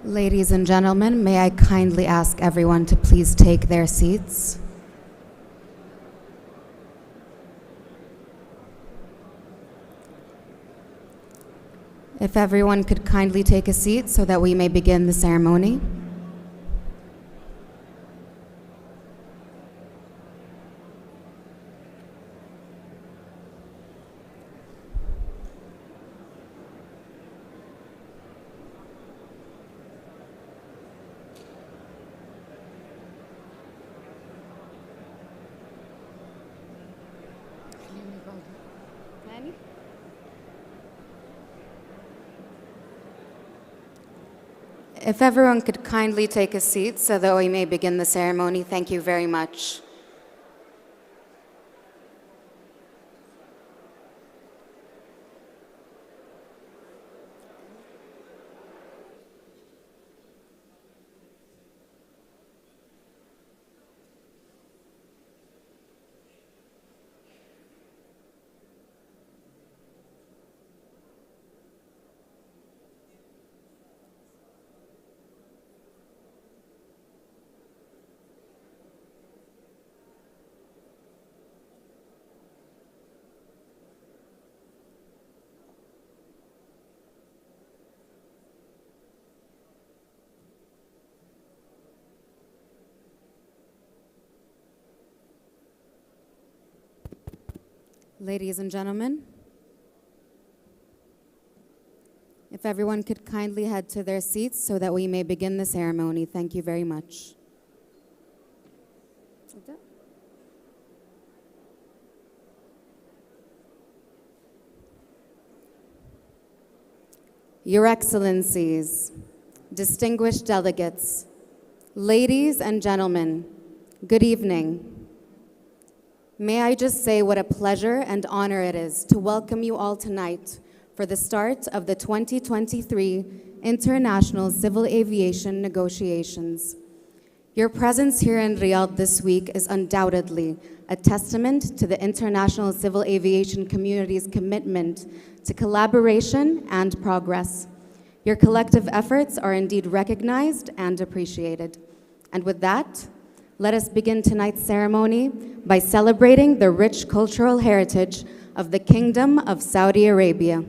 Ladies and gentlemen, may I kindly ask everyone to please take their seats. If everyone could kindly take a seat so that we may begin the ceremony. If everyone could kindly take a seat so that we may begin the ceremony, thank you very much. Ladies and gentlemen, if everyone could kindly head to their seats so that we may begin the ceremony. Thank you very much. Your Excellencies, distinguished delegates, ladies and gentlemen, good evening. May I just say what a pleasure and honor it is to welcome you all tonight for the start of the 2023 International Civil Aviation Negotiations. Your presence here in Riyadh this week is undoubtedly a testament to the international civil aviation community's commitment to collaboration and progress. Your collective efforts are indeed recognized and appreciated. And with that, let us begin tonight's ceremony by celebrating the rich cultural heritage of the Kingdom of Saudi Arabia.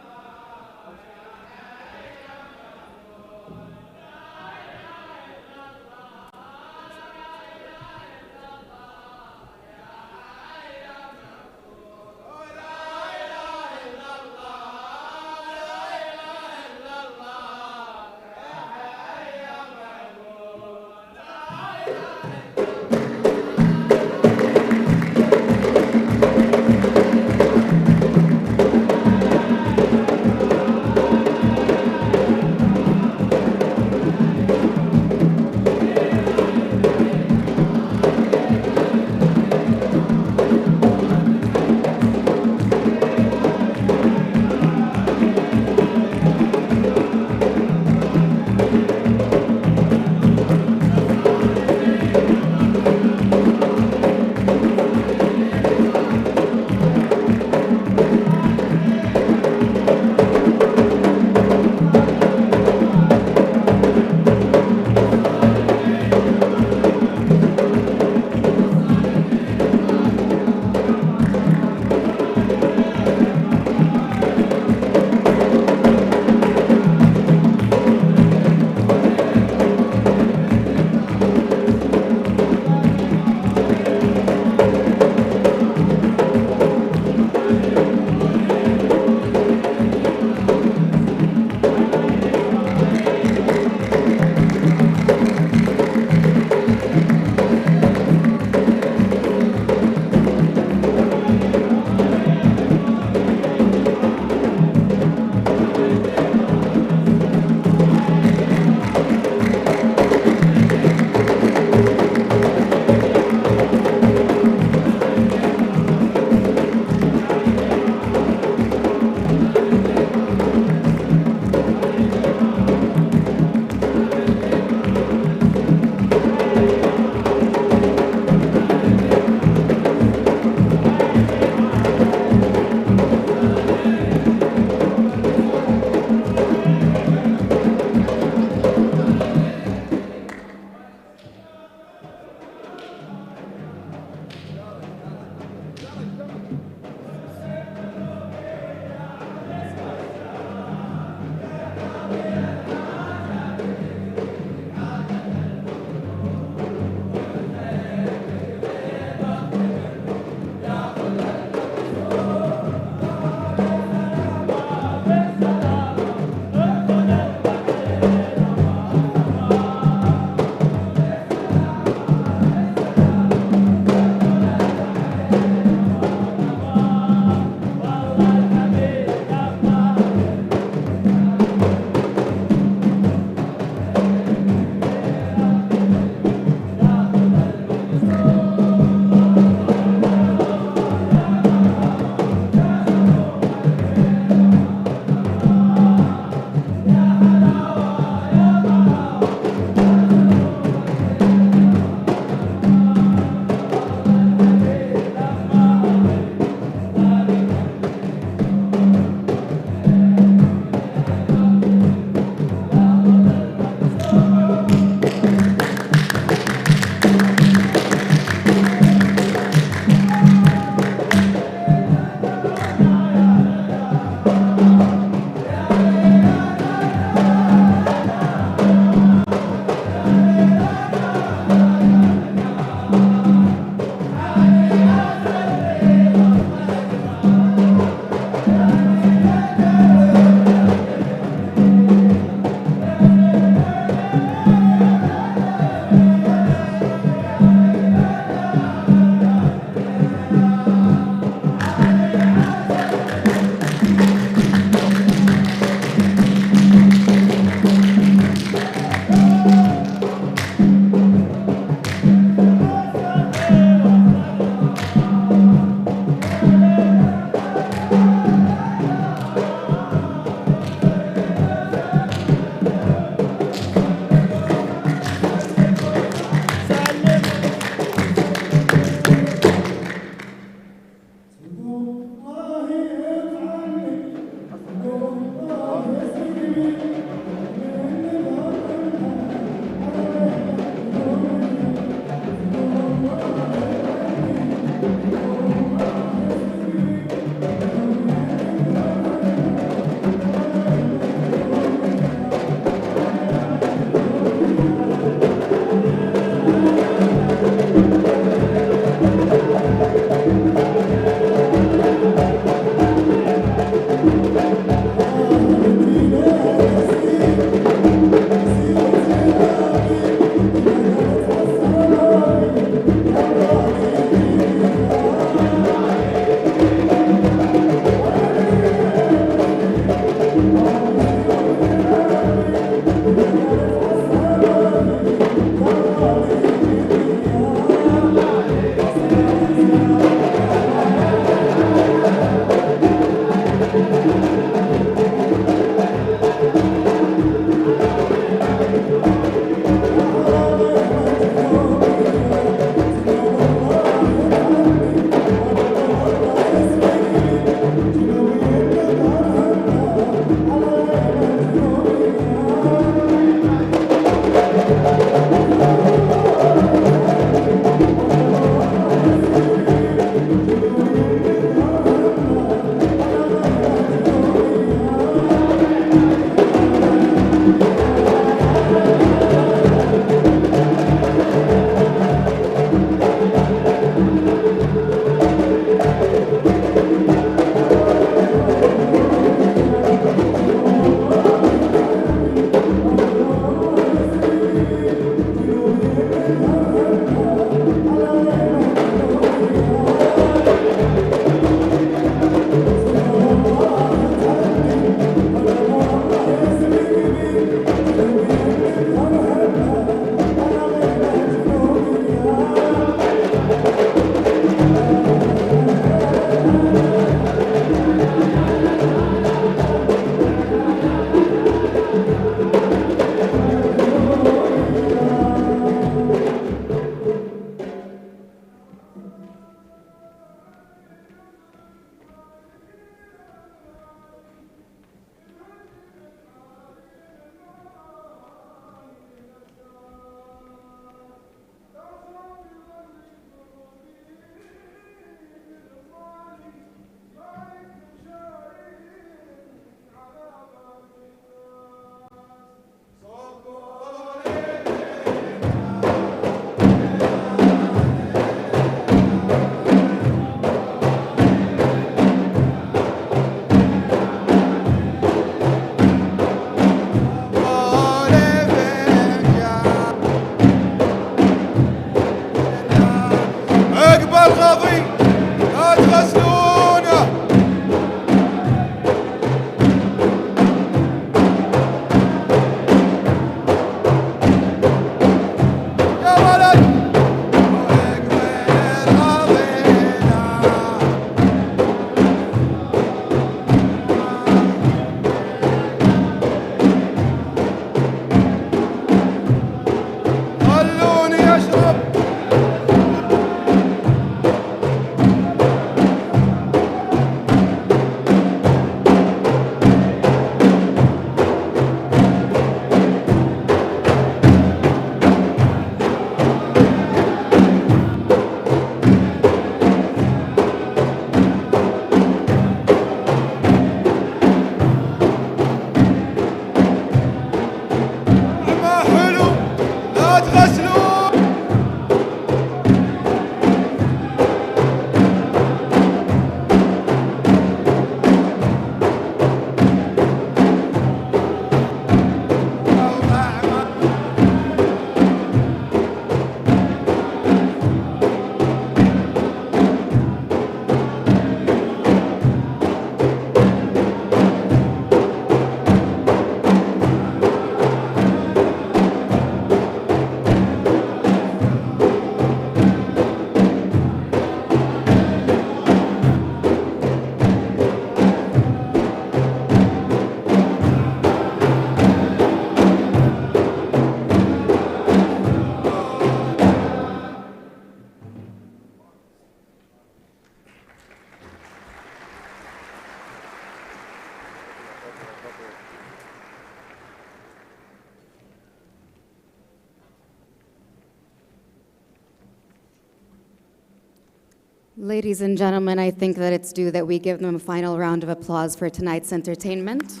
Ladies and gentlemen, I think that it's due that we give them a final round of applause for tonight's entertainment.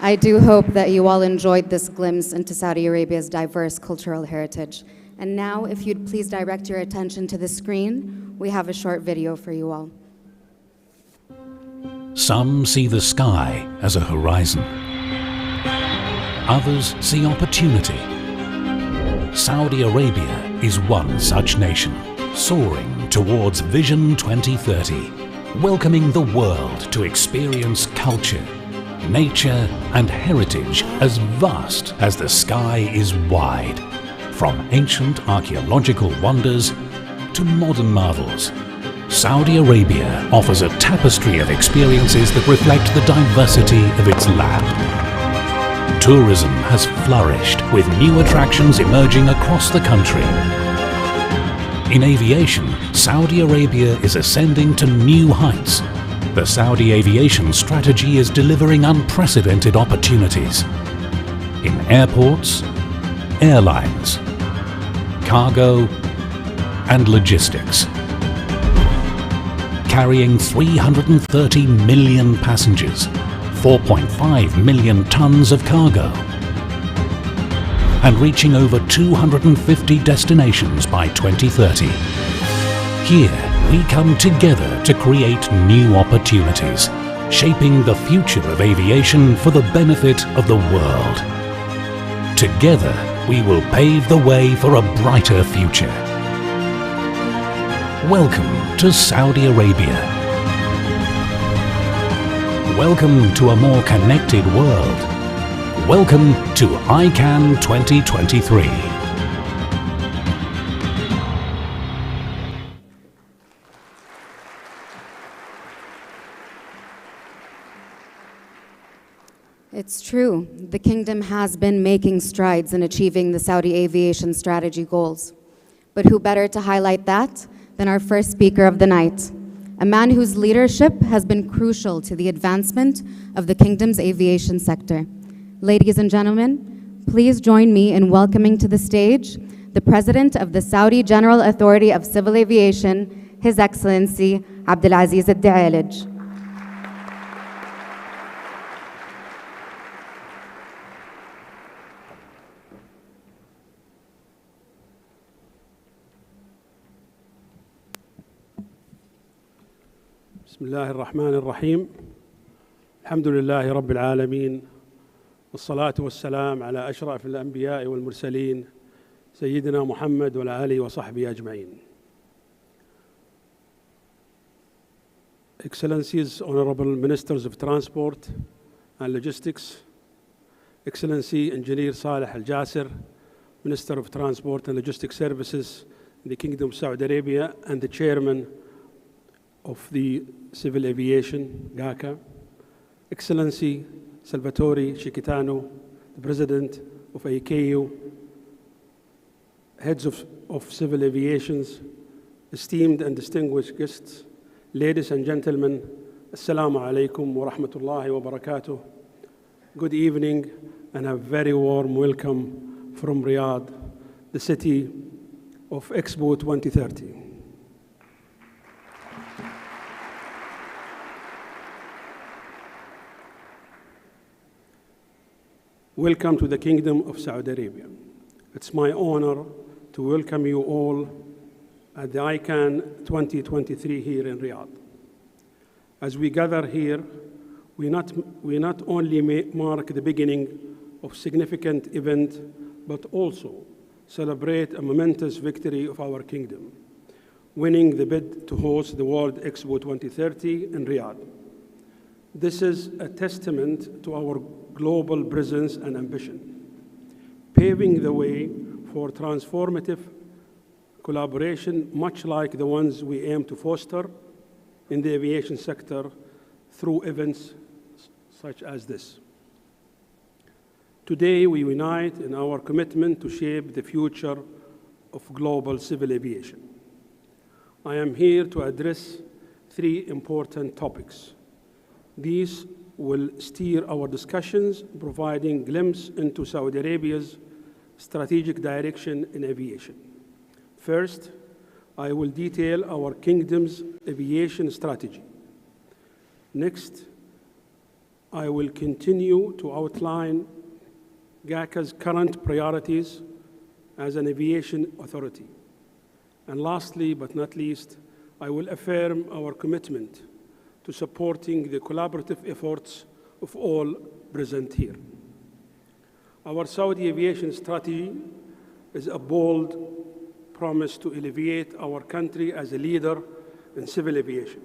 I do hope that you all enjoyed this glimpse into Saudi Arabia's diverse cultural heritage. And now, if you'd please direct your attention to the screen, we have a short video for you all. Some see the sky as a horizon. Others see opportunity. Saudi Arabia is one such nation, soaring towards Vision 2030, welcoming the world to experience culture, nature and heritage as vast as the sky is wide, from ancient archaeological wonders to modern marvels. Saudi Arabia offers a tapestry of experiences that reflect the diversity of its land. Tourism has flourished, with new attractions emerging across the country. In aviation, Saudi Arabia is ascending to new heights. The Saudi aviation strategy is delivering unprecedented opportunities in airports, airlines, cargo, and logistics. Carrying 330 million passengers, 4.5 million tons of cargo, and reaching over 250 destinations by 2030. Here, we come together to create new opportunities, shaping the future of aviation for the benefit of the world. Together, we will pave the way for a brighter future. Welcome to Saudi Arabia. Welcome to a more connected world. Welcome to ICANN 2023. It's true, the Kingdom has been making strides in achieving the Saudi aviation strategy goals. But who better to highlight that than our first speaker of the night, a man whose leadership has been crucial to the advancement of the Kingdom's aviation sector. Ladies and gentlemen, please join me in welcoming to the stage the President of the Saudi General Authority of Civil Aviation, His Excellency Abdulaziz Al-Da'alij. بسم الله الرحمن الرحيم. الحمد لله رب العالمين، والصلاة والسلام على أشرف الأنبياء والمرسلين سيدنا محمد وعلى آله وصحبه أجمعين. Excellencies, Honorable Ministers of Transport and Logistics, Excellency Engineer Saleh Al-Jasser, Minister of Transport and Logistics Services in the Kingdom of Saudi Arabia and the Chairman of the Civil Aviation, GACA, Excellency Salvatore Cicitano, the President of AKU, Heads of Civil Aviations, esteemed and distinguished guests, ladies and gentlemen, Assalamu alaikum wa rahmatullahi wa barakatuh. Good evening and a very warm welcome from Riyadh, the city of Expo 2030. Welcome to the Kingdom of Saudi Arabia. It's my honor to welcome you all at the ICANN 2023 here in Riyadh. As we gather here, we not only mark the beginning of significant event, but also celebrate a momentous victory of our kingdom, winning the bid to host the World Expo 2030 in Riyadh. This is a testament to our global presence and ambition, paving the way for transformative collaboration, much like the ones we aim to foster in the aviation sector through events such as this. Today, we unite in our commitment to shape the future of global civil aviation. I am here to address three important topics. These will steer our discussions, providing a glimpse into Saudi Arabia's strategic direction in aviation. First, I will detail our kingdom's aviation strategy. Next, I will continue to outline GACA's current priorities as an aviation authority. And lastly, but not least, I will affirm our commitment to supporting the collaborative efforts of all present here. Our Saudi aviation strategy is a bold promise to elevate our country as a leader in civil aviation.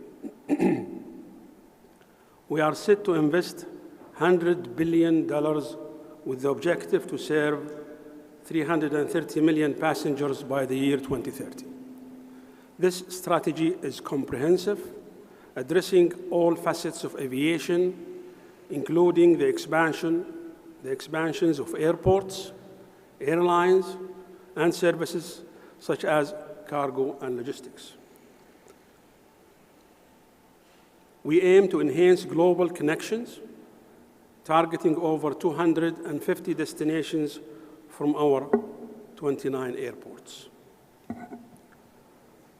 We are set to invest $100 billion with the objective to serve 330 million passengers by the year 2030. This strategy is comprehensive, addressing all facets of aviation, including the expansions of airports, airlines, and services such as cargo and logistics. We aim to enhance global connections, targeting over 250 destinations from our 29 airports.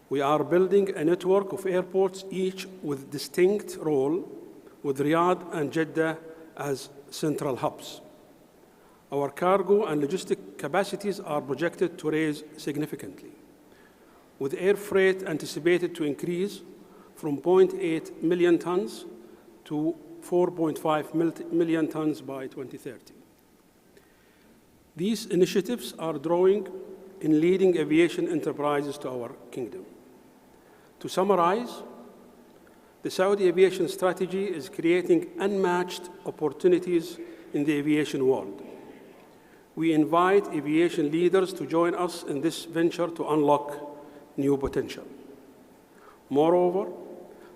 We are building a network of airports, each with distinct role, with Riyadh and Jeddah as central hubs. Our cargo and logistic capacities are projected to rise significantly, with air freight anticipated to increase from 0.8 million tons to 4.5 million tons by 2030. These initiatives are drawing in leading aviation enterprises to our kingdom. To summarize, the Saudi aviation strategy is creating unmatched opportunities in the aviation world. We invite aviation leaders to join us in this venture to unlock new potential. Moreover,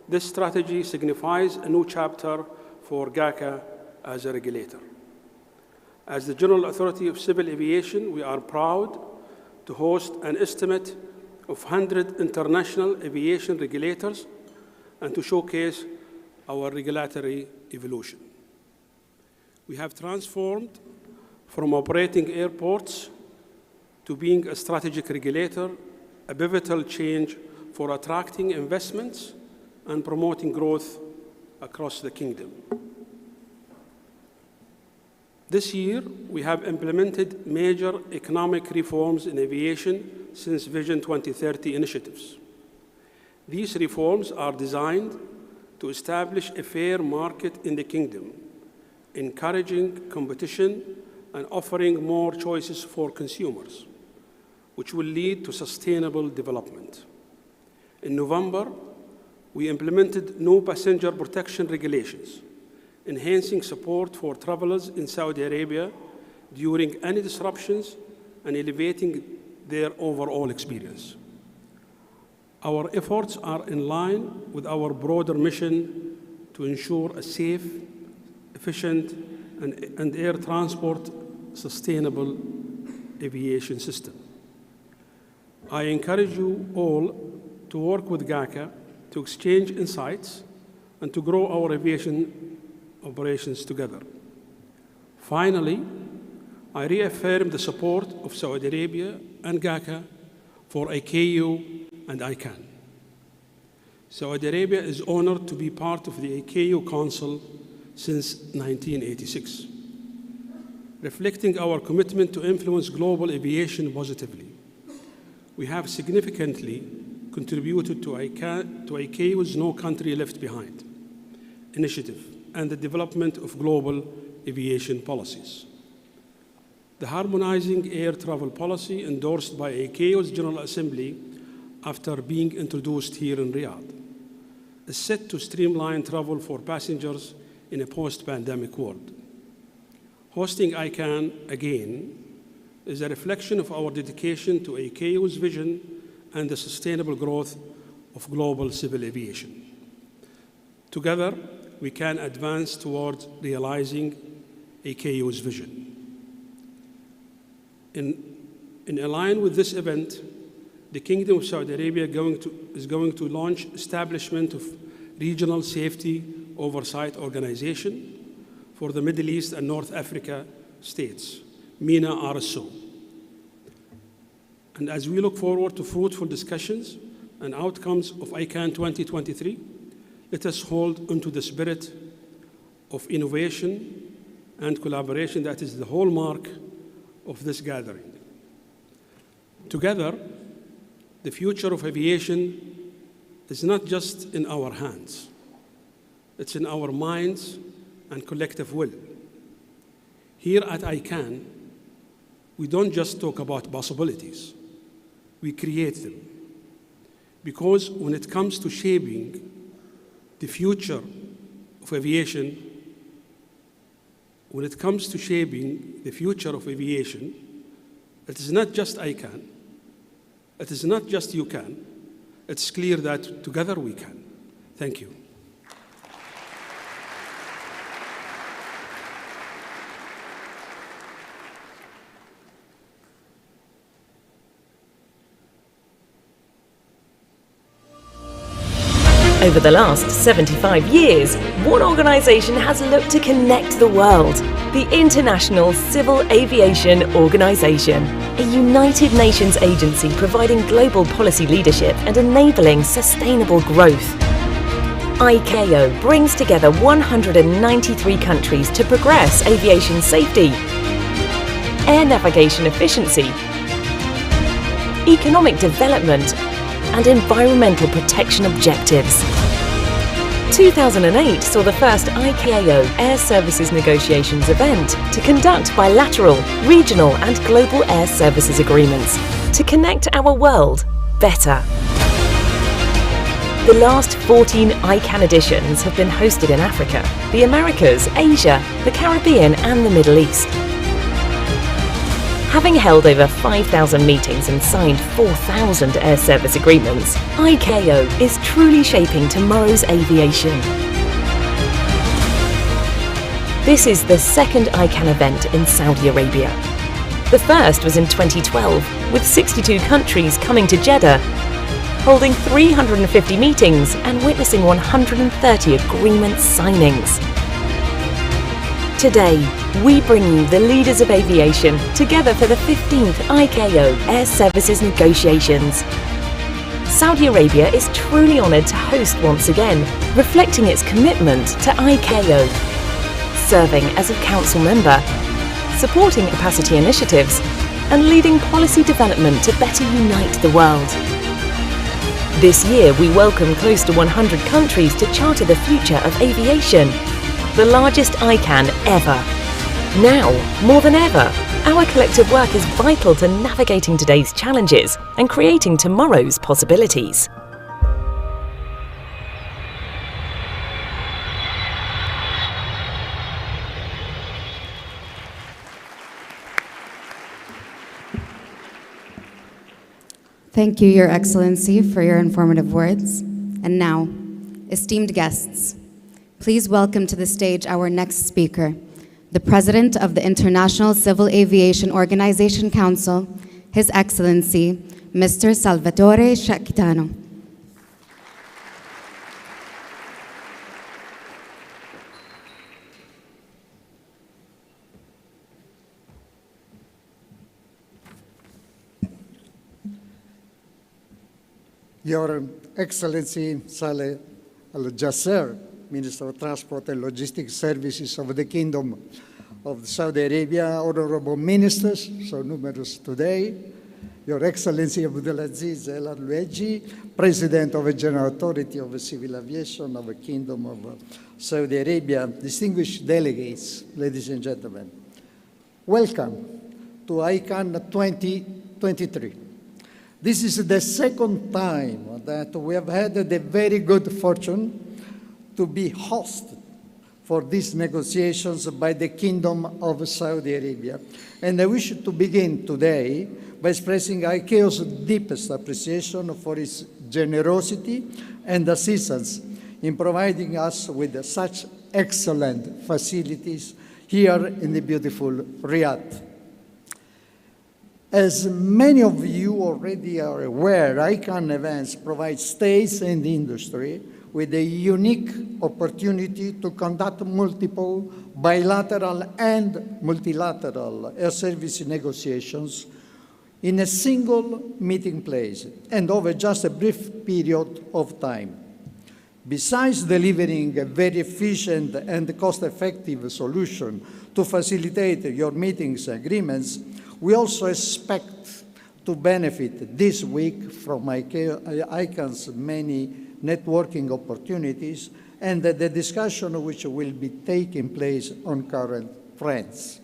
this strategy signifies a new chapter for GACA as a regulator. As the General Authority of Civil Aviation, we are proud to host an estimate of 100 international aviation regulators and to showcase our regulatory evolution. We have transformed from operating airports to being a strategic regulator, a pivotal change for attracting investments and promoting growth across the kingdom. This year, we have implemented major economic reforms in aviation since Vision 2030 initiatives. These reforms are designed to establish a fair market in the kingdom, encouraging competition and offering more choices for consumers, which will lead to sustainable development. In November, we implemented new passenger protection regulations, enhancing support for travelers in Saudi Arabia during any disruptions and elevating their overall experience. Our efforts are in line with our broader mission to ensure a safe, efficient, and air transport sustainable aviation system. I encourage you all to work with GACA to exchange insights and to grow our aviation operations together. Finally, I reaffirm the support of Saudi Arabia and GACA for AKU and ICANN. Saudi Arabia is honored to be part of the AKU Council since 1986, reflecting our commitment to influence global aviation positively. We have significantly contributed to ICAO's No Country Left Behind initiative and the development of global aviation policies. The harmonizing air travel policy endorsed by ICAO's General Assembly after being introduced here in Riyadh is set to streamline travel for passengers in a post-pandemic world. Hosting ICANN again is a reflection of our dedication to ICAO's vision and the sustainable growth of global civil aviation. Together, we can advance towards realizing ICAO's vision. In line with this event, the Kingdom of Saudi Arabia is going to launch establishment of Regional Safety Oversight Organization for the Middle East and North Africa states, MENA RSO. And as we look forward to fruitful discussions and outcomes of ICANN 2023, let us hold onto the spirit of innovation and collaboration that is the hallmark of this gathering. Together, the future of aviation is not just in our hands. It's in our minds and collective will. Here at ICANN, we don't just talk about possibilities, we create them. Because when it comes to shaping the future of aviation, it is not just ICANN, it is not just you can, it's clear that together we can. Thank you. Over the last 75 years, one organisation has looked to connect the world: the International Civil Aviation Organisation, a United Nations agency providing global policy leadership and enabling sustainable growth. ICAO brings together 193 countries to progress aviation safety, air navigation efficiency, economic development, and environmental protection objectives. 2008 saw the first ICAO Air Services Negotiations event to conduct bilateral, regional and global air services agreements to connect our world better. The last 14 ICANN editions have been hosted in Africa, the Americas, Asia, the Caribbean and the Middle East. Having held over 5,000 meetings and signed 4,000 air service agreements, ICAO is truly shaping tomorrow's aviation. This is the second ICANN event in Saudi Arabia. The first was in 2012, with 62 countries coming to Jeddah, holding 350 meetings and witnessing 130 agreement signings. Today, we bring you the leaders of aviation together for the 15th ICAO Air Services Negotiations. Saudi Arabia is truly honoured to host once again, reflecting its commitment to ICAO, serving as a council member, supporting capacity initiatives, and leading policy development to better unite the world. This year, we welcome close to 100 countries to charter the future of aviation, the largest ICANN ever. Now, more than ever, our collective work is vital to navigating today's challenges and creating tomorrow's possibilities. Thank you, Your Excellency, for your informative words. And now, esteemed guests, please welcome to the stage our next speaker, the President of the International Civil Aviation Organization Council, His Excellency, Mr. Salvatore Sciacchitano. Your Excellency Saleh Al-Jasser, Minister of Transport and Logistics Services of the Kingdom of Saudi Arabia, honorable ministers, so numerous today, Your Excellency Abdulaziz El Al-Lueji, President of the General Authority of Civil Aviation of the Kingdom of Saudi Arabia, distinguished delegates, ladies and gentlemen, welcome to ICANN 2023. This is the second time that we have had the very good fortune to be hosted for these negotiations by the Kingdom of Saudi Arabia. And I wish to begin today by expressing ICAO's deepest appreciation for its generosity and assistance in providing us with such excellent facilities here in the beautiful Riyadh. As many of you already are aware, ICANN events provide states and industry with a unique opportunity to conduct multiple bilateral and multilateral air service negotiations in a single meeting place and over just a brief period of time. Besides delivering a very efficient and cost-effective solution to facilitate your meetings and agreements, we also expect to benefit this week from ICANN's many networking opportunities and the discussion which will be taking place on current trends.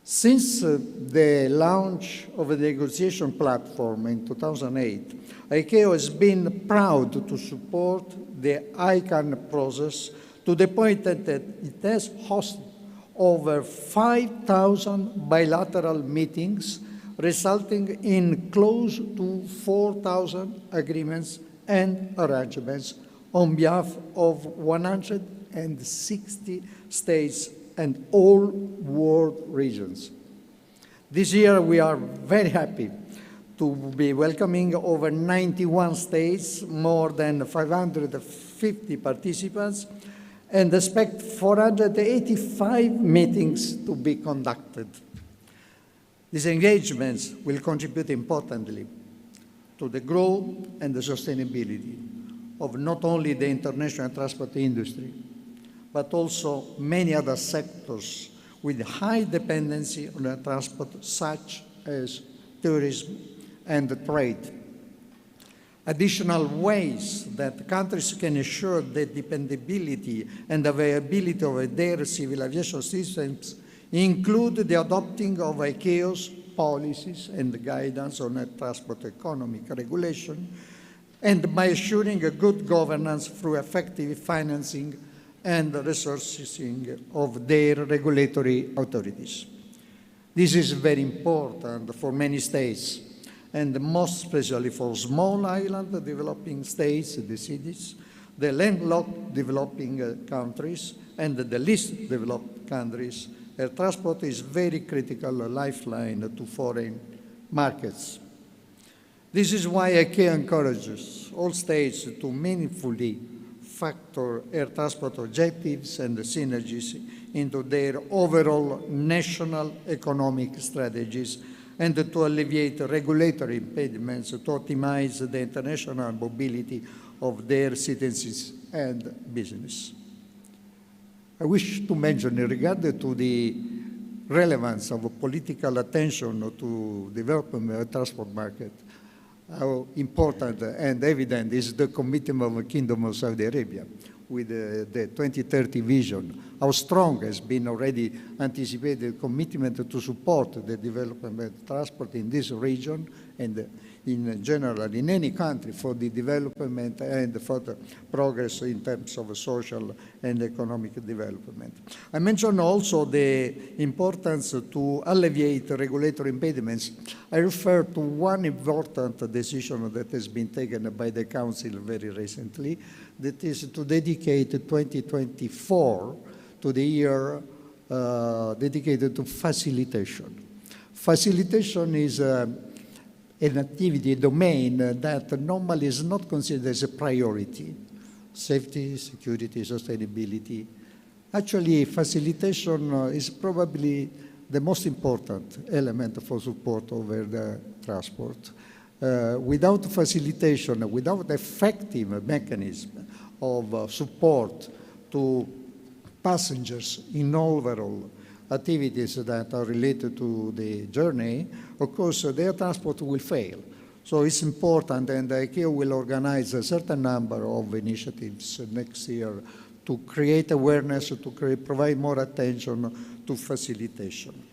Since the launch of the negotiation platform in 2008, ICAO has been proud to support the ICANN process to the point that it has hosted over 5,000 bilateral meetings, resulting in close to 4,000 agreements and arrangements on behalf of 160 states and all world regions. This year we are very happy to be welcoming over 91 states, more than 550 participants, and expect 485 meetings to be conducted. These engagements will contribute importantly to the growth and the sustainability of not only the international transport industry, but also many other sectors with high dependency on the transport, such as tourism and trade. Additional ways that countries can ensure the dependability and availability of their civil aviation systems include the adopting of ICAO's policies and guidance on transport economic regulation, and by assuring a good governance through effective financing and resourcing of their regulatory authorities. This is very important for many states, and most especially for small island developing states, the cities, the landlocked developing countries, and the least developed countries. Air transport is very critical lifeline to foreign markets. This is why ICAO encourages all states to meaningfully factor air transport objectives and synergies into their overall national economic strategies and to alleviate regulatory impediments to optimize the international mobility of their citizens and business. I wish to mention in regard to the relevance of political attention to development of the transport market, how important and evident is the commitment of the Kingdom of Saudi Arabia with the 2030 vision. How strong has been already anticipated commitment to support the development of transport in this region and in general in any country for the development and further progress in terms of social and economic development. I mentioned also the importance to alleviate regulatory impediments. I refer to one important decision that has been taken by the Council very recently, that is to dedicate 2024 to the year dedicated to facilitation. Facilitation is an activity, a domain that normally is not considered as a priority. Safety, security, sustainability. Actually, facilitation is probably the most important element for support over the transport. Without facilitation, without effective mechanism of support to passengers in overall activities that are related to the journey, of course, their transport will fail. So it's important, and ICAO will organize a certain number of initiatives next year to create awareness, to provide more attention to facilitation.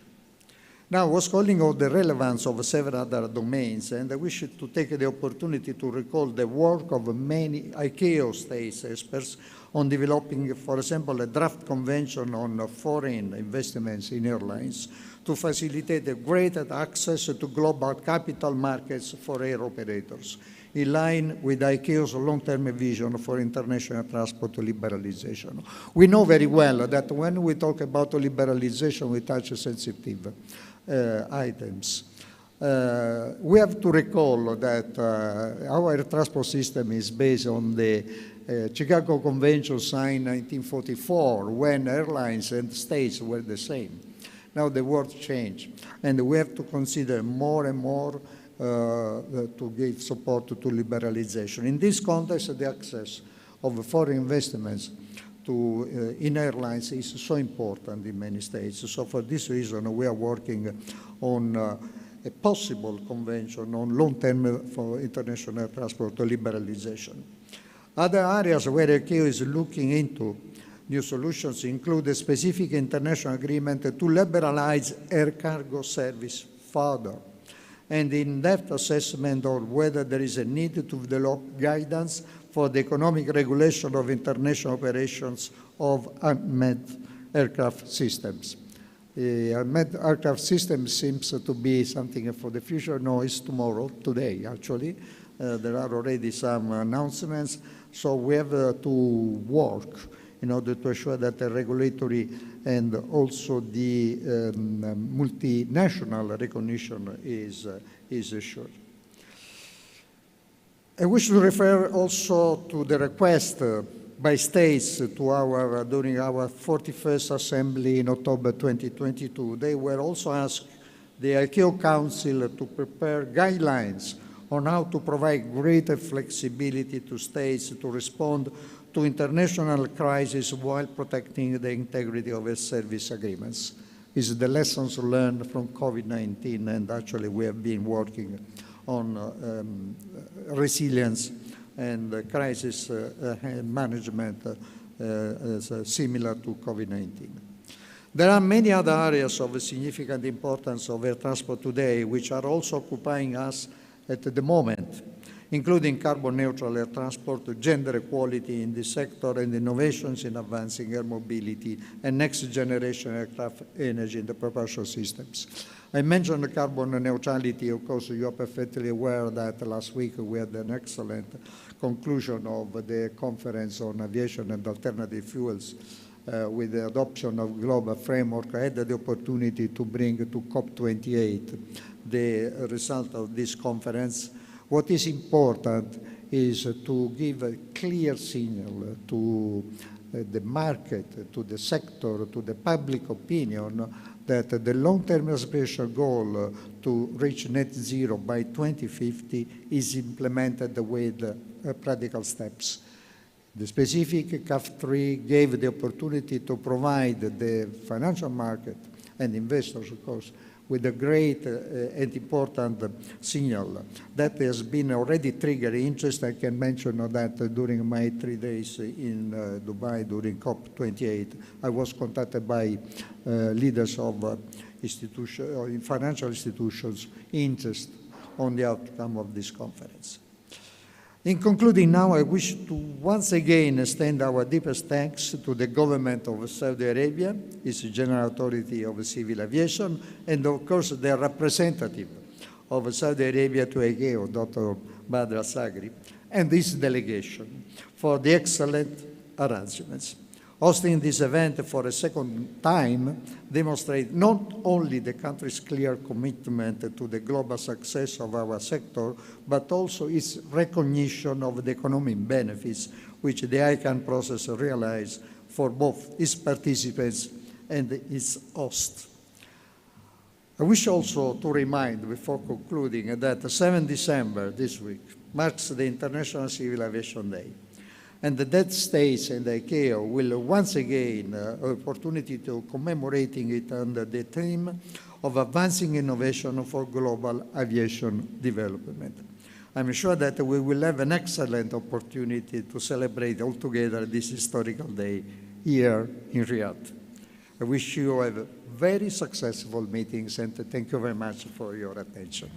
Now, I was calling out the relevance of several other domains, and I wish to take the opportunity to recall the work of many ICAO states experts on developing, for example, a draft convention on foreign investments in airlines to facilitate a greater access to global capital markets for air operators, in line with ICAO's long-term vision for international transport liberalization. We know very well that when we talk about liberalization, we touch sensitive items. We have to recall that our air transport system is based on the Chicago Convention signed in 1944, when airlines and states were the same. Now the world changed, and we have to consider more and more to give support to liberalization. In this context, the access of foreign investments in airlines is so important in many states. So for this reason, we are working on a possible convention on long-term for international air transport liberalization. Other areas where ICAO is looking into new solutions include a specific international agreement to liberalize air cargo service further, and in-depth assessment of whether there is a need to develop guidance for the economic regulation of international operations of unmanned aircraft systems. The unmanned aircraft system seems to be something for the future. No, it's tomorrow, today actually. There are already some announcements, so we have to work in order to ensure that the regulatory and also the multinational recognition is assured. I wish to refer also to the request by states to during our 41st Assembly in October 2022. They were also asked the ICAO Council to prepare guidelines on how to provide greater flexibility to states to respond to international crises while protecting the integrity of air service agreements. This is the lessons learned from COVID-19, and actually we have been working on resilience and crisis management similar to COVID-19. There are many other areas of significant importance of air transport today which are also occupying us at the moment, including carbon neutral air transport, gender equality in this sector, and innovations in advancing air mobility and next generation aircraft energy in the propulsion systems. I mentioned carbon neutrality. Of course, you are perfectly aware that last week we had an excellent conclusion of the conference on aviation and alternative fuels with the adoption of global framework. I had the opportunity to bring to COP28 the result of this conference. What is important is to give a clear signal to the market, to the sector, to the public opinion that the long-term aspiration goal to reach net zero by 2050 is implemented with practical steps. The specific CAF3 gave the opportunity to provide the financial market and investors, of course, with a great and important signal that has been already triggering interest. I can mention that during my 3 days in Dubai during COP28, I was contacted by leaders of financial institutions interest on the outcome of this conference. In concluding now, I wish to once again extend our deepest thanks to the government of Saudi Arabia, its General Authority of Civil Aviation, and of course their representative of Saudi Arabia to ICAO, Dr. Badr Sagri, and this delegation for the excellent arrangements. Hosting this event for a second time demonstrates not only the country's clear commitment to the global success of our sector, but also its recognition of the economic benefits which the ICANN process realizes for both its participants and its host. I wish also to remind, before concluding, that 7 December this week marks the International Civil Aviation Day. And the Dead States and the ICAO will once again opportunity to commemorating it under the theme of advancing innovation for global aviation development. I'm sure that we will have an excellent opportunity to celebrate altogether this historical day here in Riyadh. I wish you have very successful meetings, and thank you very much for your attention.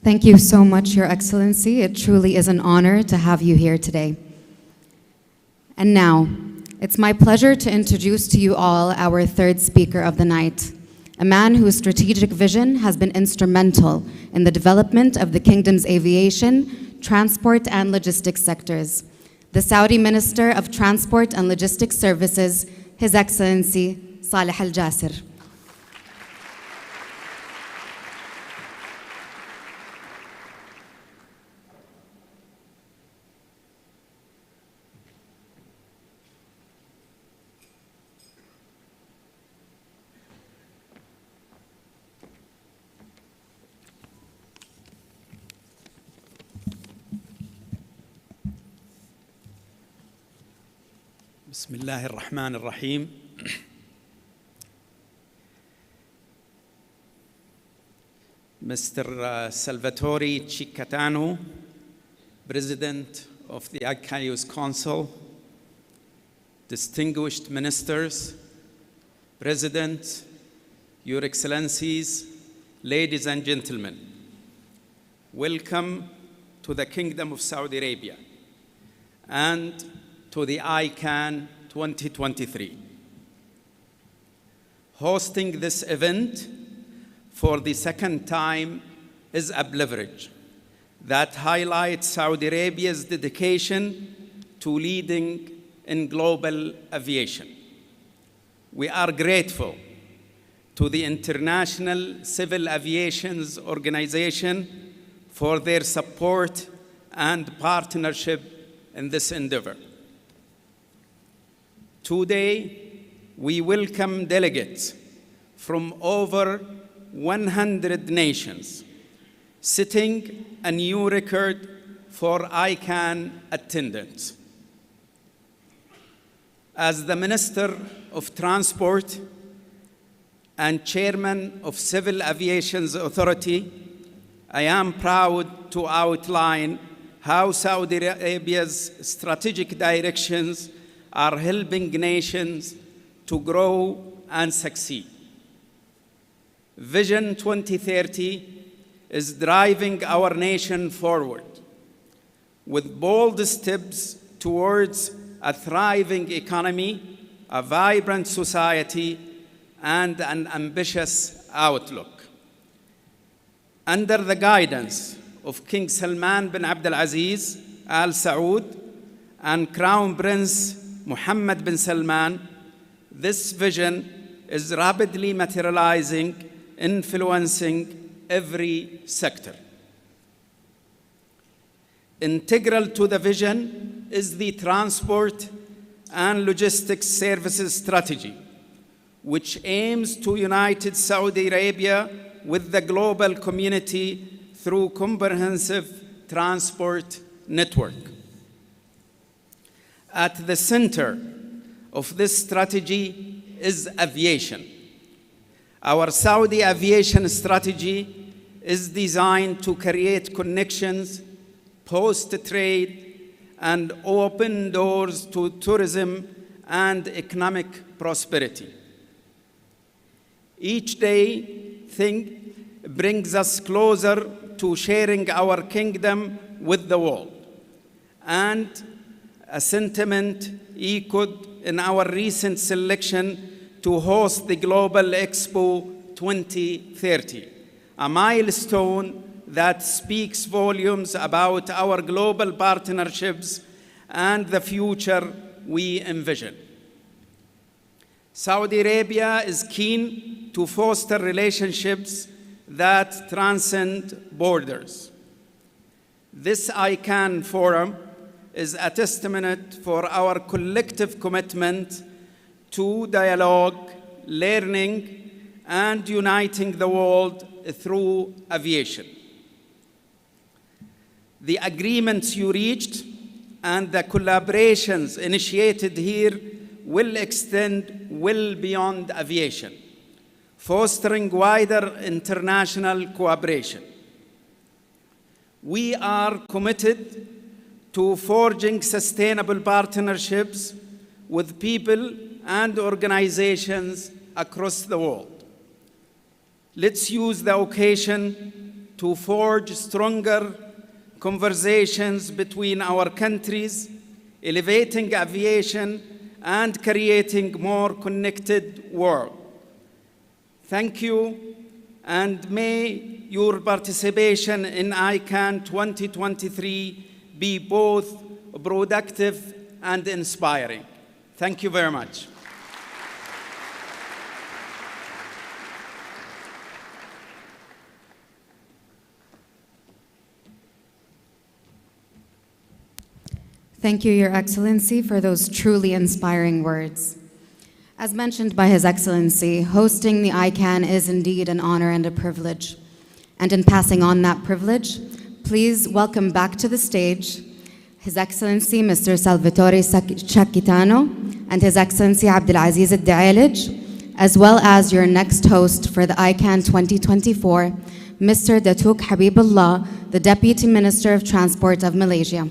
Thank you so much, Your Excellency. It truly is an honor to have you here today. And now, it's my pleasure to introduce to you all our third speaker of the night, a man whose strategic vision has been instrumental in the development of the kingdom's aviation, transport, and logistics sectors, the Saudi Minister of Transport and Logistics Services, His Excellency Saleh Al Jasser. بسم الله الرحمن الرحيم. Mr. Salvatore Ciccatano, President of the ICAO's Council, distinguished ministers, President, Your Excellencies, ladies and gentlemen, welcome to the Kingdom of Saudi Arabia and to the ICAN 2023. Hosting this event for the second time is a privilege that highlights Saudi Arabia's dedication to leading in global aviation. We are grateful to the International Civil Aviation Organization for their support and partnership in this endeavor. Today, we welcome delegates from over 100 nations, setting a new record for ICAN attendance. As the Minister of Transport and Chairman of Civil Aviation Authority, I am proud to outline how Saudi Arabia's strategic directions are helping nations to grow and succeed. Vision 2030 is driving our nation forward with bold steps towards a thriving economy, a vibrant society, and an ambitious outlook. Under the guidance of King Salman bin Abdulaziz Al Saud and Crown Prince Mohammed bin Salman, this vision is rapidly materializing, influencing every sector. Integral to the vision is the transport and logistics services strategy, which aims to unite Saudi Arabia with the global community through comprehensive transport network. At the center of this strategy is aviation. Our Saudi aviation strategy is designed to create connections, post-trade, and open doors to tourism and economic prosperity. Each day brings us closer to sharing our kingdom with the world, and a sentiment echoed in our recent selection to host the Global Expo 2030, a milestone that speaks volumes about our global partnerships and the future we envision. Saudi Arabia is keen to foster relationships that transcend borders. This ICAN forum is a testament for our collective commitment to dialogue, learning, and uniting the world through aviation. The agreements you reached and the collaborations initiated here will extend well beyond aviation, fostering wider international cooperation. We are committed to forging sustainable partnerships with people and organizations across the world. Let's use the occasion to forge stronger conversations between our countries, elevating aviation and creating a more connected world. Thank you, and may your participation in ICAN 2023 be both productive and inspiring. Thank you very much. Thank you, Your Excellency, for those truly inspiring words. As mentioned by His Excellency, hosting the ICAN is indeed an honor and a privilege. And in passing on that privilege, please welcome back to the stage His Excellency Mr. Salvatore Ciccatano and His Excellency Abdulaziz Al-Da'alij, as well as your next host for the ICANN 2024, Mr. Datuk Habibullah, the Deputy Minister of Transport of Malaysia.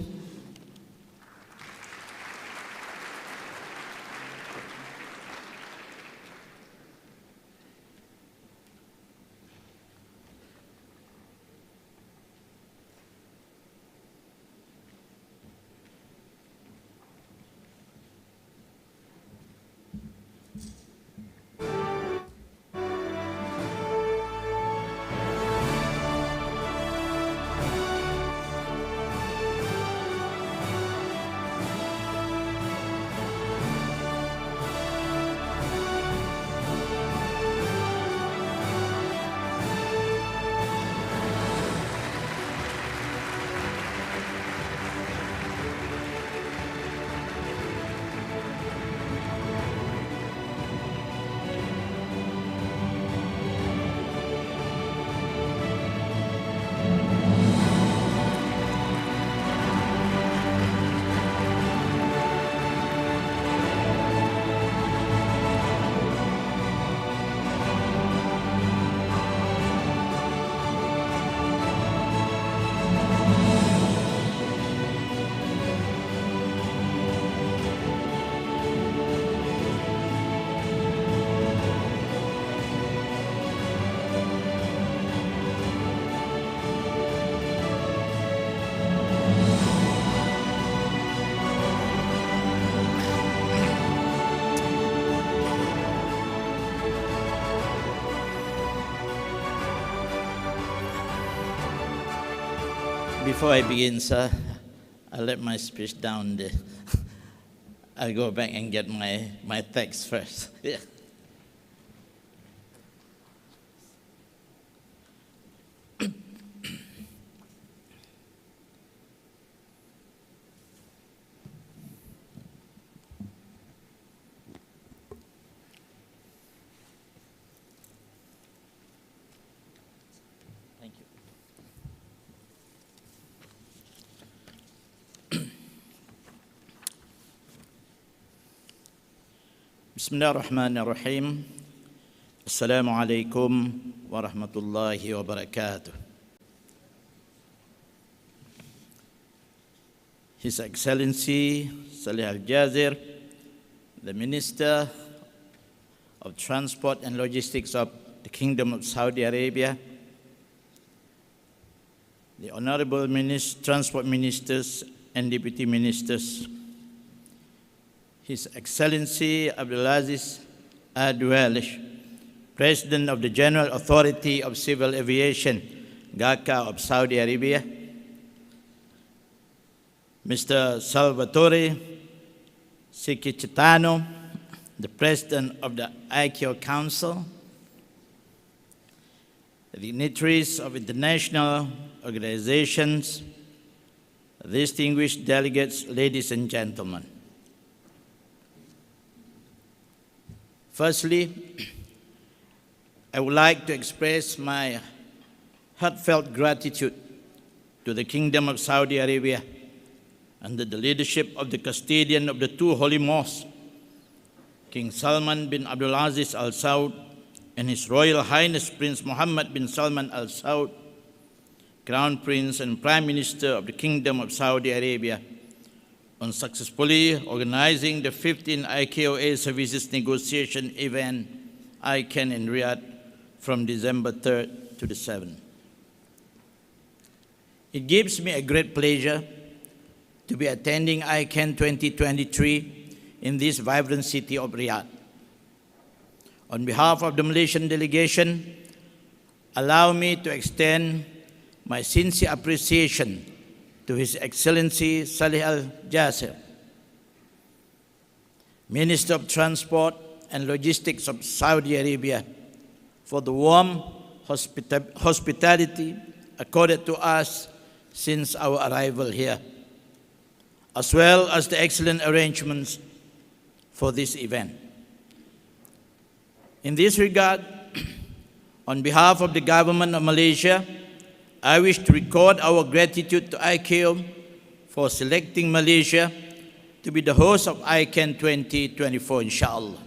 Before I begin, sir, I'll let my speech down there. I'll go back and get my text first. Yeah. Thank you. بسم الله الرحمن الرحيم. السلام عليكم ورحمة الله وبركاته. His Excellency Salih Al-Jazir, the Minister of Transport and Logistics of the Kingdom of Saudi Arabia, the Honorable Transport Ministers and Deputy Ministers, His Excellency Abdulaziz Al-Da'alij, President of the General Authority of Civil Aviation, GACA of Saudi Arabia, Mr. Salvatore Cicicitano, the President of the ICAO Council, the dignitaries of international organizations, distinguished delegates, ladies and gentlemen. Firstly, I would like to express my heartfelt gratitude to the Kingdom of Saudi Arabia under the leadership of the custodian of the two holy mosques, King Salman bin Abdulaziz Al Saud and His Royal Highness Prince Mohammed bin Salman Al Saud, Crown Prince and Prime Minister of the Kingdom of Saudi Arabia, on successfully organizing the 15th ICAO Air Services Negotiation event, ICANN in Riyadh, from December 3rd to the 7th. It gives me a great pleasure to be attending ICANN 2023 in this vibrant city of Riyadh. On behalf of the Malaysian delegation, allow me to extend my sincere appreciation to His Excellency Salih Al-Jazir, Minister of Transport and Logistics of Saudi Arabia, for the warm hospitality accorded to us since our arrival here, as well as the excellent arrangements for this event. In this regard, on behalf of the government of Malaysia, I wish to record our gratitude to ICAO for selecting Malaysia to be the host of ICANN 2024, inshallah.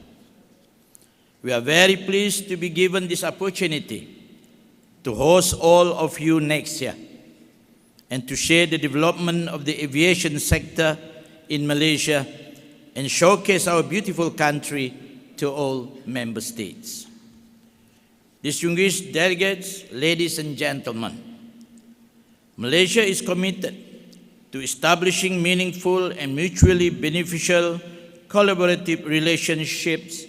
We are very pleased to be given this opportunity to host all of you next year and to share the development of the aviation sector in Malaysia and showcase our beautiful country to all member states. Distinguished delegates, ladies and gentlemen, Malaysia is committed to establishing meaningful and mutually beneficial collaborative relationships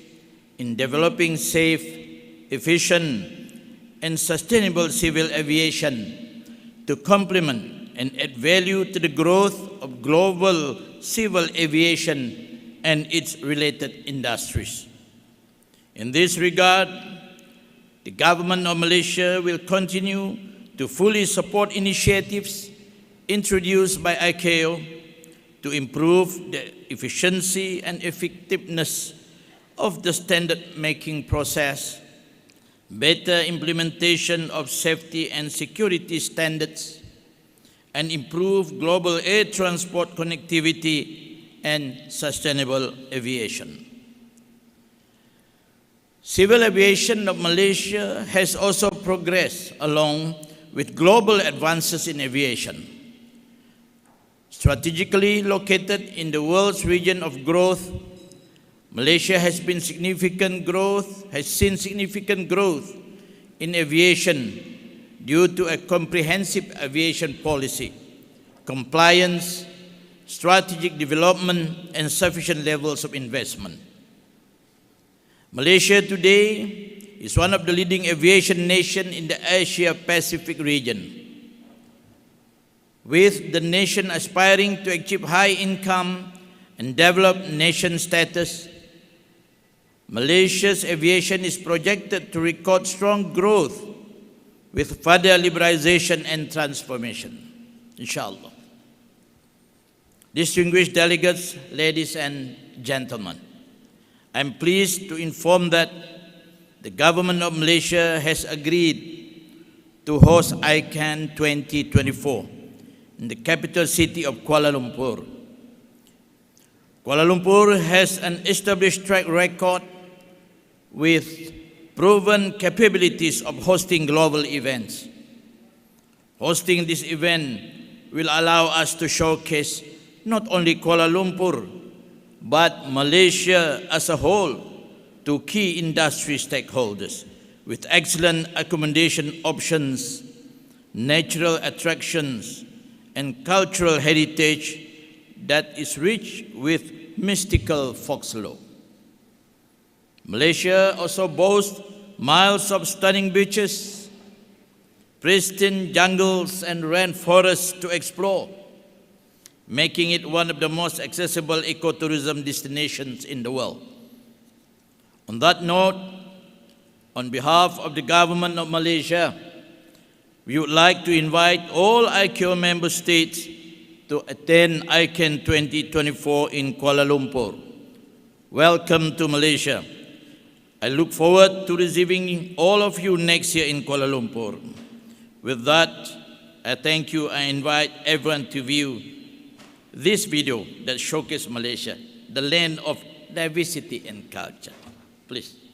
in developing safe, efficient, and sustainable civil aviation to complement and add value to the growth of global civil aviation and its related industries. In this regard, the government of Malaysia will continue to fully support initiatives introduced by ICAO to improve the efficiency and effectiveness of the standard-making process, better implementation of safety and security standards, and improve global air transport connectivity and sustainable aviation. Civil aviation of Malaysia has also progressed along with global advances in aviation. Strategically located in the world's region of growth, Malaysia has seen significant growth in aviation due to a comprehensive aviation policy, compliance, strategic development, and sufficient levels of investment. Malaysia today is one of the leading aviation nations in the Asia-Pacific region, with the nation aspiring to achieve high income and developed nation status. Malaysia's aviation is projected to record strong growth with further liberalization and transformation, inshallah. Distinguished delegates, ladies and gentlemen, I'm pleased to inform that the government of Malaysia has agreed to host ICANN 2024 in the capital city of Kuala Lumpur. Kuala Lumpur has an established track record with proven capabilities of hosting global events. Hosting this event will allow us to showcase not only Kuala Lumpur, but Malaysia as a whole to key industry stakeholders with excellent accommodation options, natural attractions, and cultural heritage that is rich with mystical folklore. Malaysia also boasts miles of stunning beaches, pristine jungles, and rainforests to explore, making it one of the most accessible ecotourism destinations in the world. On that note, on behalf of the government of Malaysia, we would like to invite all ICAO member states to attend ICANN 2024 in Kuala Lumpur. Welcome to Malaysia. I look forward to receiving all of you next year in Kuala Lumpur. With that, I thank you. I invite everyone to view this video that showcases Malaysia, the land of diversity and culture. Please.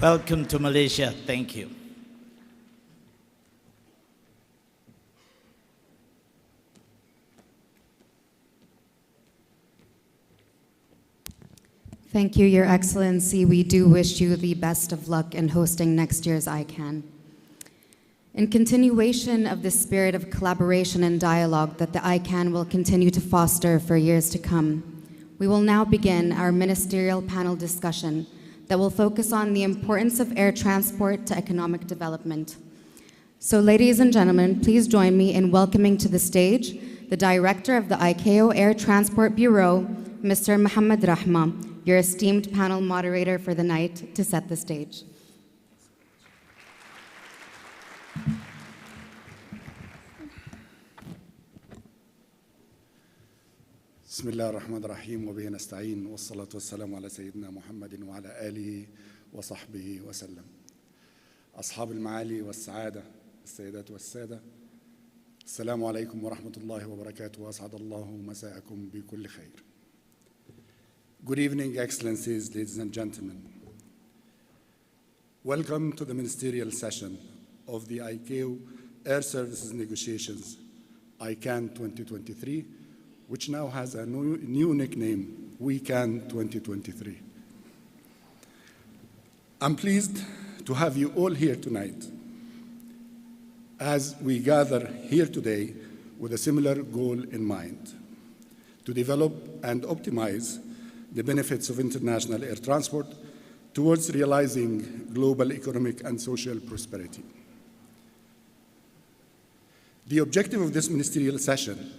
Welcome to Malaysia. Thank you. Thank you, Your Excellency. We do wish you the best of luck in hosting next year's ICANN. In continuation of the spirit of collaboration and dialogue that the ICANN will continue to foster for years to come, we will now begin our ministerial panel discussion that will focus on the importance of air transport to economic development. So, ladies and gentlemen, please join me in welcoming to the stage the Director of the ICAO Air Transport Bureau, Mr. Mohammed Rahma, your esteemed panel moderator for the night, to set the stage. بسم الله الرحمن الرحيم وبه نستعين والصلاة والسلام على سيدنا محمد وعلى آله وصحبه وسلم. أصحاب المعالي والسعادة السيدات والسادة، السلام عليكم ورحمة الله وبركاته وأسعد الله مساءكم بكل خير. Good evening, Excellencies, ladies and gentlemen. Welcome to the ministerial session of the ICAO Air Services Negotiations, ICANN 2023, which now has a new nickname, WeCAN 2023. I'm pleased to have you all here tonight as we gather here today with a similar goal in mind, to develop and optimize the benefits of international air transport towards realizing global economic and social prosperity. The objective of this ministerial session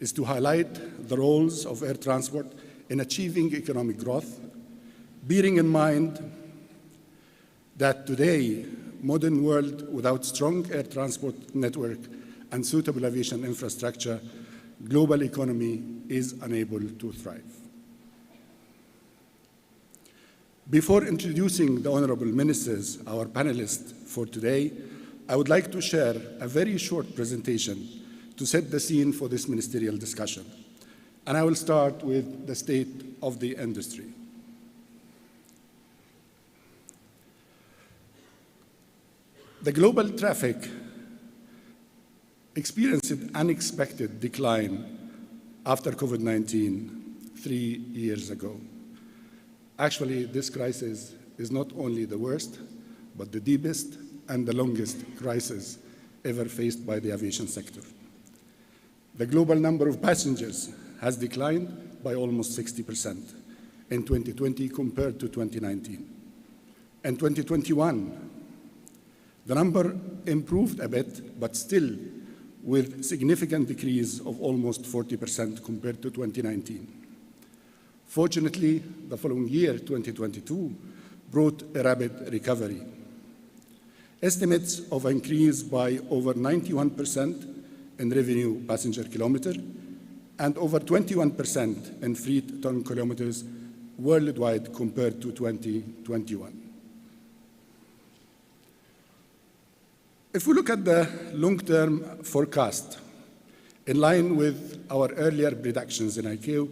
is to highlight the roles of air transport in achieving economic growth, bearing in mind that today, modern world without strong air transport network and suitable aviation infrastructure, global economy is unable to thrive. Before introducing the honorable ministers, our panelists for today, I would like to share a very short presentation to set the scene for this ministerial discussion. And I will start with the state of the industry. The global traffic experienced an unexpected decline after COVID-19 3 years ago. Actually, this crisis is not only the worst, but the deepest and the longest crisis ever faced by the aviation sector. The global number of passengers has declined by almost 60% in 2020 compared to 2019. In 2021, the number improved a bit, but still with significant decrease of almost 40% compared to 2019. Fortunately, the following year, 2022, brought a rapid recovery. Estimates of increase by over 91% in revenue passenger kilometer and over 21% in freight ton kilometers worldwide compared to 2021. If we look at the long-term forecast, in line with our earlier predictions in ICAO,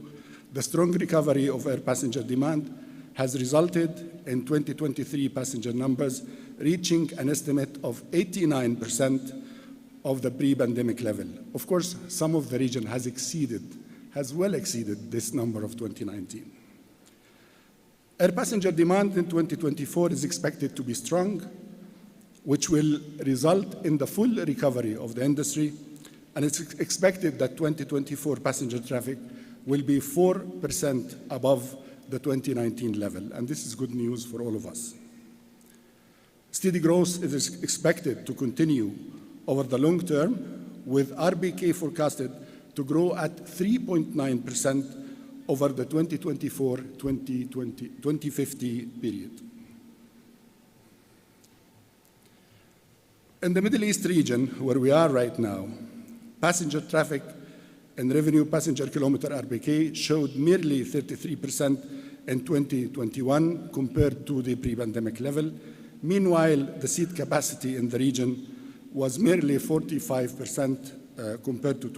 the strong recovery of air passenger demand has resulted in 2023 passenger numbers reaching an estimate of 89% of the pre-pandemic level. Of course, some of the region has well exceeded this number of 2019. Air passenger demand in 2024 is expected to be strong, which will result in the full recovery of the industry, and it's expected that 2024 passenger traffic will be 4% above the 2019 level, and this is good news for all of us. Steady growth is expected to continue over the long term, with RBK forecasted to grow at 3.9% over the 2024-2050 period. In the Middle East region, where we are right now, passenger traffic and revenue passenger kilometer RBK showed merely 33% in 2021 compared to the pre-pandemic level. Meanwhile, the seat capacity in the region was merely 45% compared to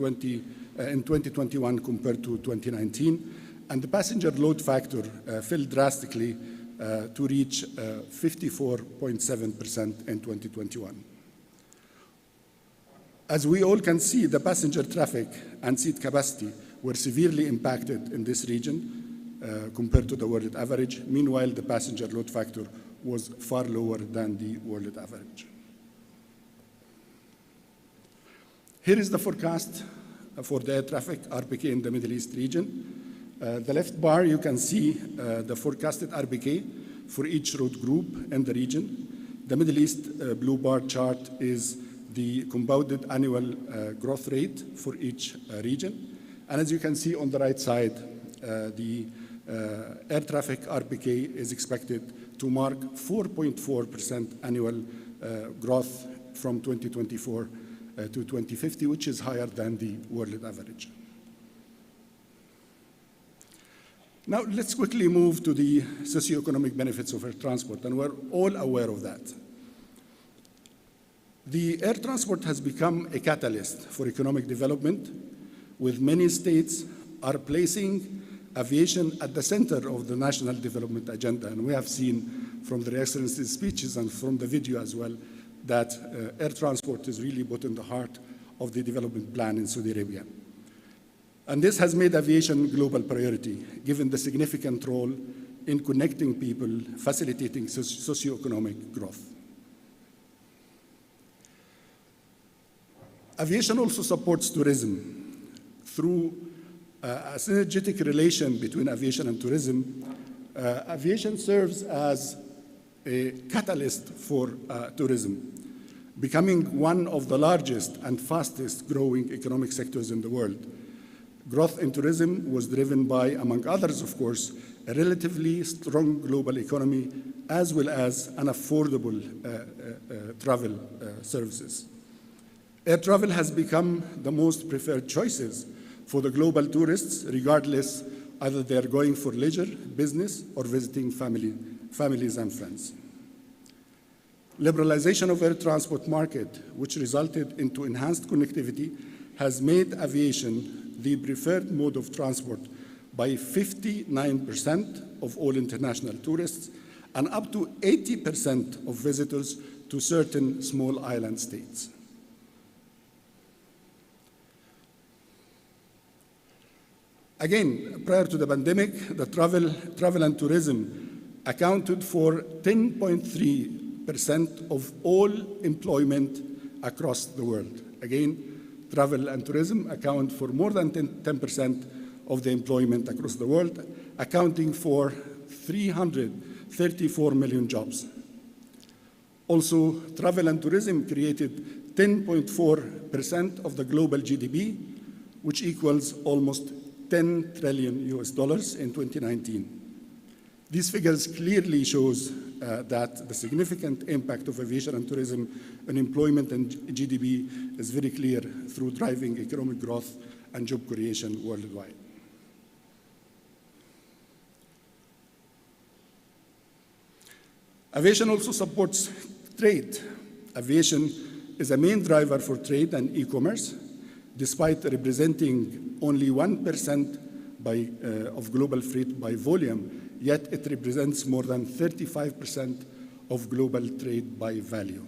in 2021 compared to 2019, and the passenger load factor fell drastically to reach 54.7% in 2021. As we all can see, the passenger traffic and seat capacity were severely impacted in this region compared to the world average. Meanwhile, the passenger load factor was far lower than the world average. Here is the forecast for the air traffic RPK in the Middle East region. The left bar, you can see the forecasted RPK for each road group in the region. The Middle East blue bar chart is the compounded annual growth rate for each region. And as you can see on the right side, the air traffic RPK is expected to mark 4.4% annual growth from 2024 to 2050, which is higher than the world average. Now, let's quickly move to the socioeconomic benefits of air transport, and we're all aware of that. The air transport has become a catalyst for economic development, with many states are placing aviation at the center of the national development agenda. And we have seen from the Excellency's speeches and from the video as well that air transport is really put in the heart of the development plan in Saudi Arabia. And this has made aviation a global priority, given the significant role in connecting people, facilitating socioeconomic growth. Aviation also supports tourism through a synergetic relation between aviation and tourism. Aviation serves as a catalyst for tourism, becoming one of the largest and fastest growing economic sectors in the world. Growth in tourism was driven by, among others, of course, a relatively strong global economy, as well as an affordable travel services. Air travel has become the most preferred choices for the global tourists, regardless either they're going for leisure, business, or visiting families and friends. Liberalization of air transport market, which resulted into enhanced connectivity, has made aviation the preferred mode of transport by 59% of all international tourists and up to 80% of visitors to certain small island states. Again, prior to the pandemic, the travel and tourism accounted for 10.3% of all employment across the world. Again, travel and tourism account for more than 10% of the employment across the world, accounting for 334 million jobs. Also, travel and tourism created 10.4% of the global GDP, which equals almost $10 trillion in 2019. These figures clearly shows that the significant impact of aviation and tourism on employment and GDP is very clear through driving economic growth and job creation worldwide. Aviation also supports trade. Aviation is a main driver for trade and e-commerce, despite representing only 1% of global freight by volume, yet it represents more than 35% of global trade by value.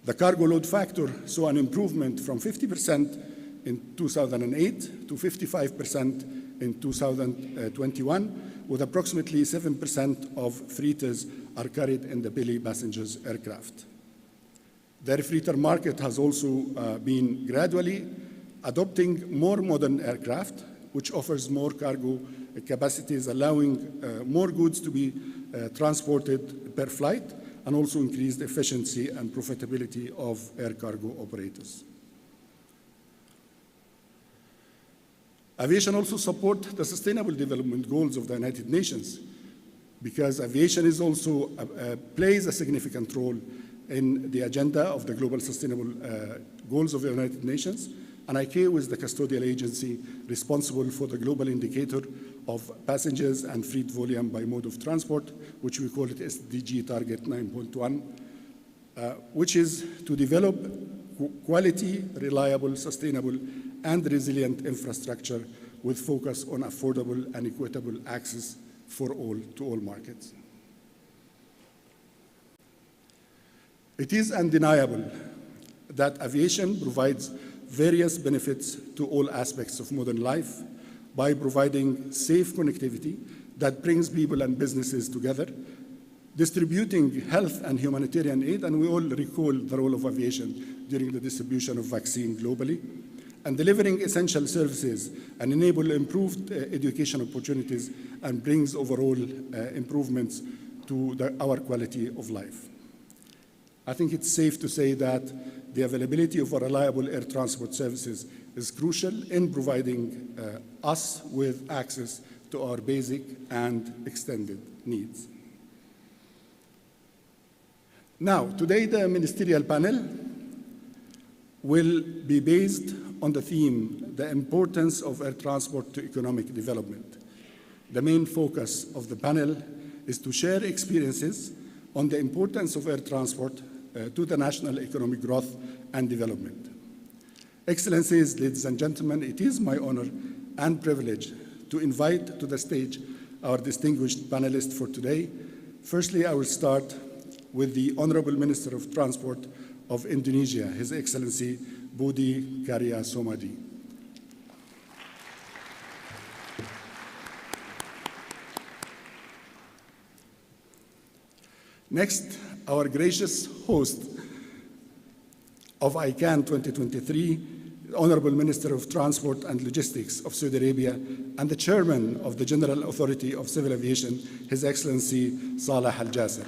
The cargo load factor saw an improvement from 50% in 2008 to 55% in 2021, with approximately 7% of freighters are carried in the belly passengers aircraft. The air freighter market has also been gradually adopting more modern aircraft, which offers more cargo capacities, allowing more goods to be transported per flight, and also increased efficiency and profitability of air cargo operators. Aviation also supports the Sustainable Development Goals of the United Nations, because aviation is also plays a significant role in the agenda of the Global Sustainable Goals of the United Nations, and ICAO is the custodial agency responsible for the global indicator of passengers and freight volume by mode of transport, which we call it SDG Target 9.1, which is to develop quality, reliable, sustainable, and resilient infrastructure with focus on affordable and equitable access for all, to all markets. It is undeniable that aviation provides various benefits to all aspects of modern life by providing safe connectivity that brings people and businesses together, distributing health and humanitarian aid, and we all recall the role of aviation during the distribution of vaccine globally, and delivering essential services and enable improved education opportunities and brings overall improvements to our quality of life. I think it's safe to say that the availability of a reliable air transport services is crucial in providing us with access to our basic and extended needs. Now, today the ministerial panel will be based on the theme, the importance of air transport to economic development. The main focus of the panel is to share experiences on the importance of air transport to the national economic growth and development. Excellencies, ladies and gentlemen, it is my honor and privilege to invite to the stage our distinguished panelists for today. Firstly, I will start with the Honorable Minister of Transport of Indonesia, His Excellency Budi Karya Somadi. Next, our gracious host of ICANN 2023, Honorable Minister of Transport and Logistics of Saudi Arabia, and the Chairman of the General Authority of Civil Aviation, His Excellency Saleh Al Jasser.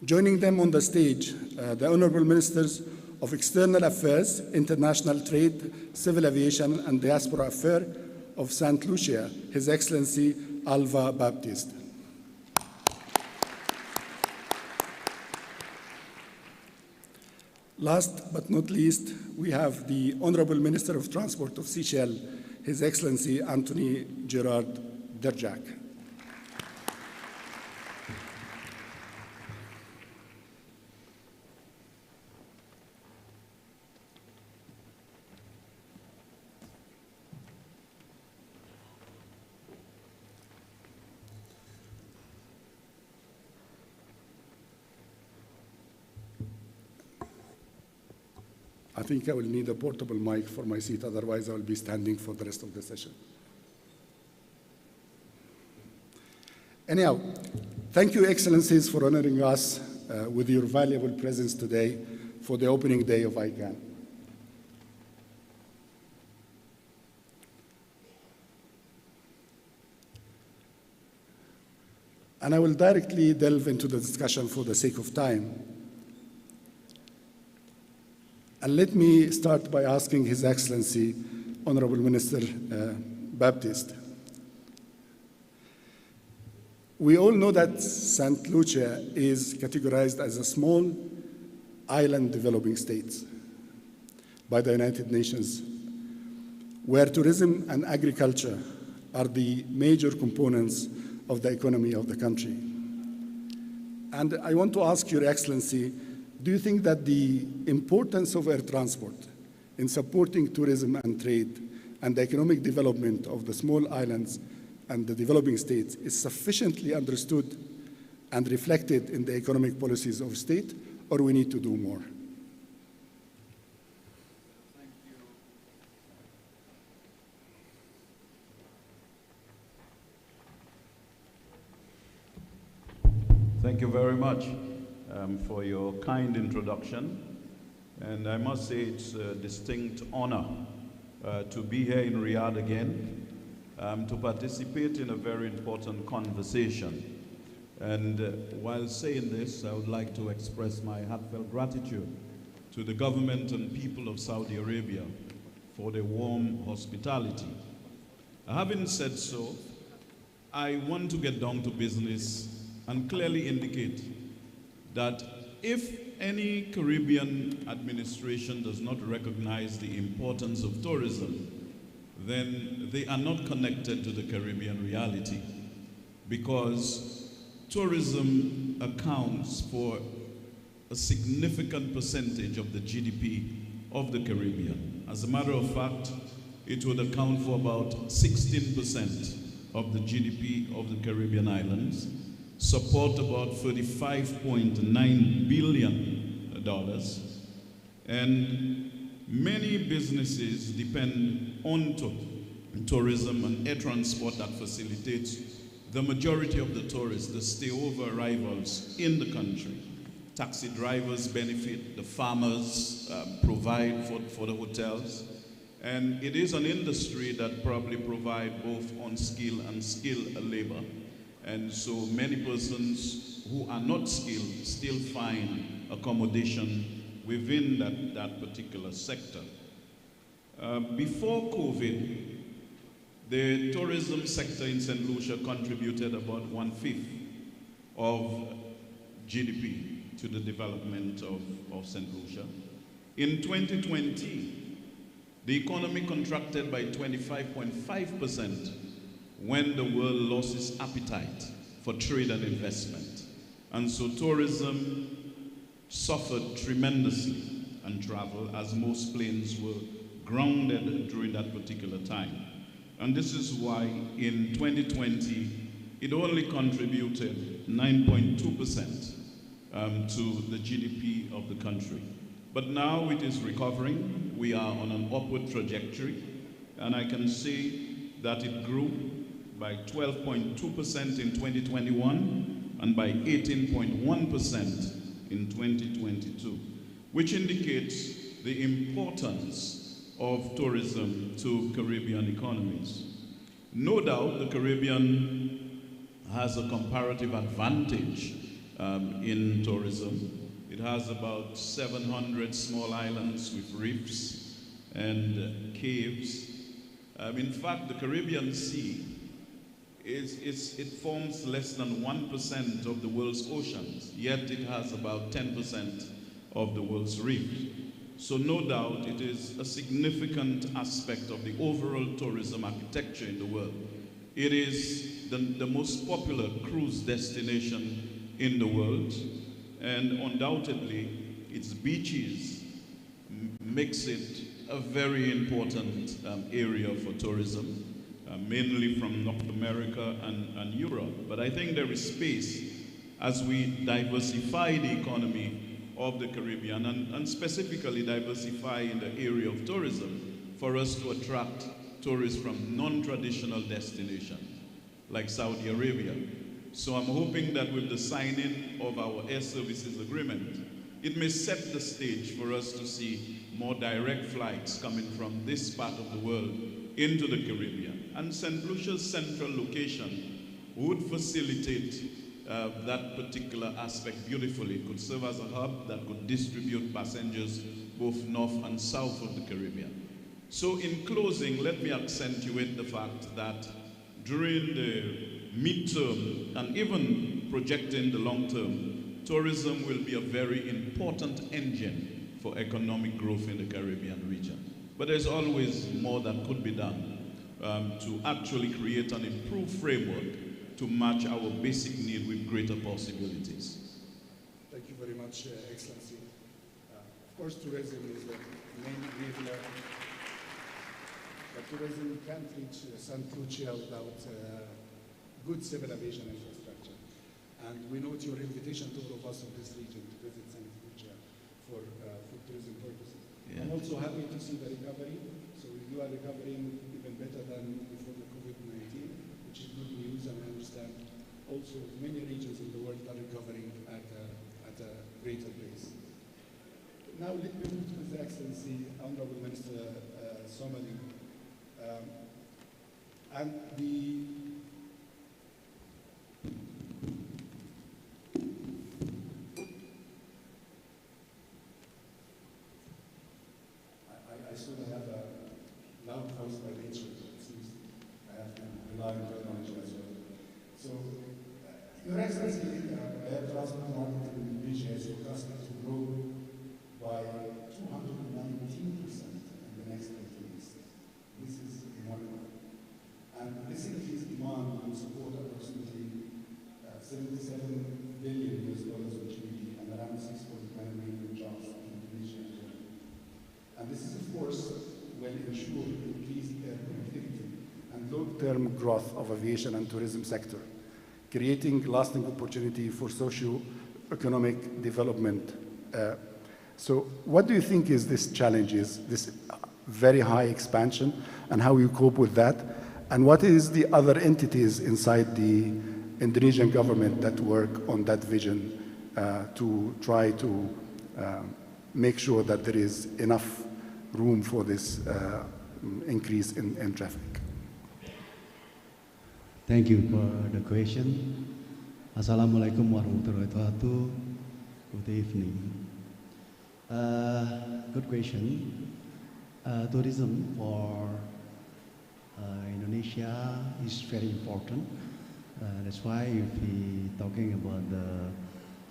Joining them on the stage, the Honorable Ministers of External Affairs, International Trade, Civil Aviation, and Diaspora Affairs of St. Lucia, His Excellency Alva Baptiste. Last but not least, we have the Honorable Minister of Transport of Seychelles, His Excellency Anthony Gerard Derjak. I think I will need a portable mic for my seat, otherwise I will be standing for the rest of the session. Anyhow, thank you, Excellencies, for honoring us with your valuable presence today for the opening day of ICANN. And I will directly delve into the discussion for the sake of time. And let me start by asking His Excellency, Honorable Minister Baptiste. We all know that St. Lucia is categorized as a small island developing state by the United Nations, where tourism and agriculture are the major components of the economy of the country. And I want to ask Your Excellency, do you think that the importance of air transport in supporting tourism and trade and the economic development of the small islands and the developing states is sufficiently understood and reflected in the economic policies of state, or we need to do more? Thank you very much for your kind introduction. And I must say it's a distinct honor to be here in Riyadh again, to participate in a very important conversation. And while saying this, I would like to express my heartfelt gratitude to the government and people of Saudi Arabia for their warm hospitality. Having said so, I want to get down to business and clearly indicate that if any Caribbean administration does not recognize the importance of tourism, then they are not connected to the Caribbean reality, because tourism accounts for a significant percentage of the GDP of the Caribbean. As a matter of fact, it would account for about 16% of the GDP of the Caribbean islands, support about $35.9 billion, and many businesses depend on tourism and air transport that facilitates the majority of the tourists, the stayover arrivals in the country. Taxi drivers benefit, the farmers provide for the hotels, and it is an industry that probably provides both unskilled and skilled labor. And so many persons who are not skilled still find accommodation within that particular sector. Before COVID, the tourism sector in St. Lucia contributed about 1/5 of GDP to the development of St. Lucia. In 2020, the economy contracted by 25.5% when the world lost its appetite for trade and investment. And so tourism suffered tremendously and travel, as most planes were grounded during that particular time. And this is why in 2020, it only contributed 9.2% to the GDP of the country. But now it is recovering. We are on an upward trajectory, and I can see that it grew by 12.2% in 2021 and by 18.1% in 2022, which indicates the importance of tourism to Caribbean economies. No doubt the Caribbean has a comparative advantage in tourism. It has about 700 small islands with reefs and caves. In fact, the Caribbean Sea it forms less than 1% of the world's oceans, yet it has about 10% of the world's reefs. So no doubt it is a significant aspect of the overall tourism architecture in the world. It is the most popular cruise destination in the world, and undoubtedly its beaches makes it a very important area for tourism, mainly from North America and Europe. But I think there is space as we diversify the economy of the Caribbean and specifically diversify in the area of tourism for us to attract tourists from non-traditional destinations like Saudi Arabia. So I'm hoping that with the signing of our air services agreement, it may set the stage for us to see more direct flights coming from this part of the world into the Caribbean. And St. Lucia's central location would facilitate that particular aspect beautifully. It could serve as a hub that could distribute passengers both north and south of the Caribbean. So in closing, let me accentuate the fact that during the midterm and even projecting the long term, tourism will be a very important engine for economic growth in the Caribbean region. But there's always more that could be done to actually create an improved framework to match our basic need with greater possibilities. Thank you very much, Excellency. Of course, tourism is the main enabler, but tourism can't reach St. Lucia without good civil aviation infrastructure. And we note your invitation to all of us in this region to visit St. Lucia for tourism purposes. Yeah. I'm also happy to see the recovery. So you are recovering even better than before the COVID-19, which is good news, and I understand also many regions in the world are recovering at a greater pace. Now let me move to His Excellency, Honorable Minister Somali. And I sort of have a loud voice by nature, but it seems I have to rely on technology as well. So, Your Excellency, air transport market in Asia is forecasted to grow by 219% in the next 10 years. This is remarkable. And this increased demand ensure increased air connectivity and long-term growth of aviation and tourism sector, creating lasting opportunity for socio-economic development. So what do you think is this challenge, is this very high expansion, and how you cope with that? And what is the other entities inside the Indonesian government that work on that vision to try to make sure that there is enough room for this increase in traffic? Thank you for the question. Assalamualaikum warahmatullahi wabarakatuh. Good evening. Good question. Tourism for Indonesia is very important. That's why if we talking about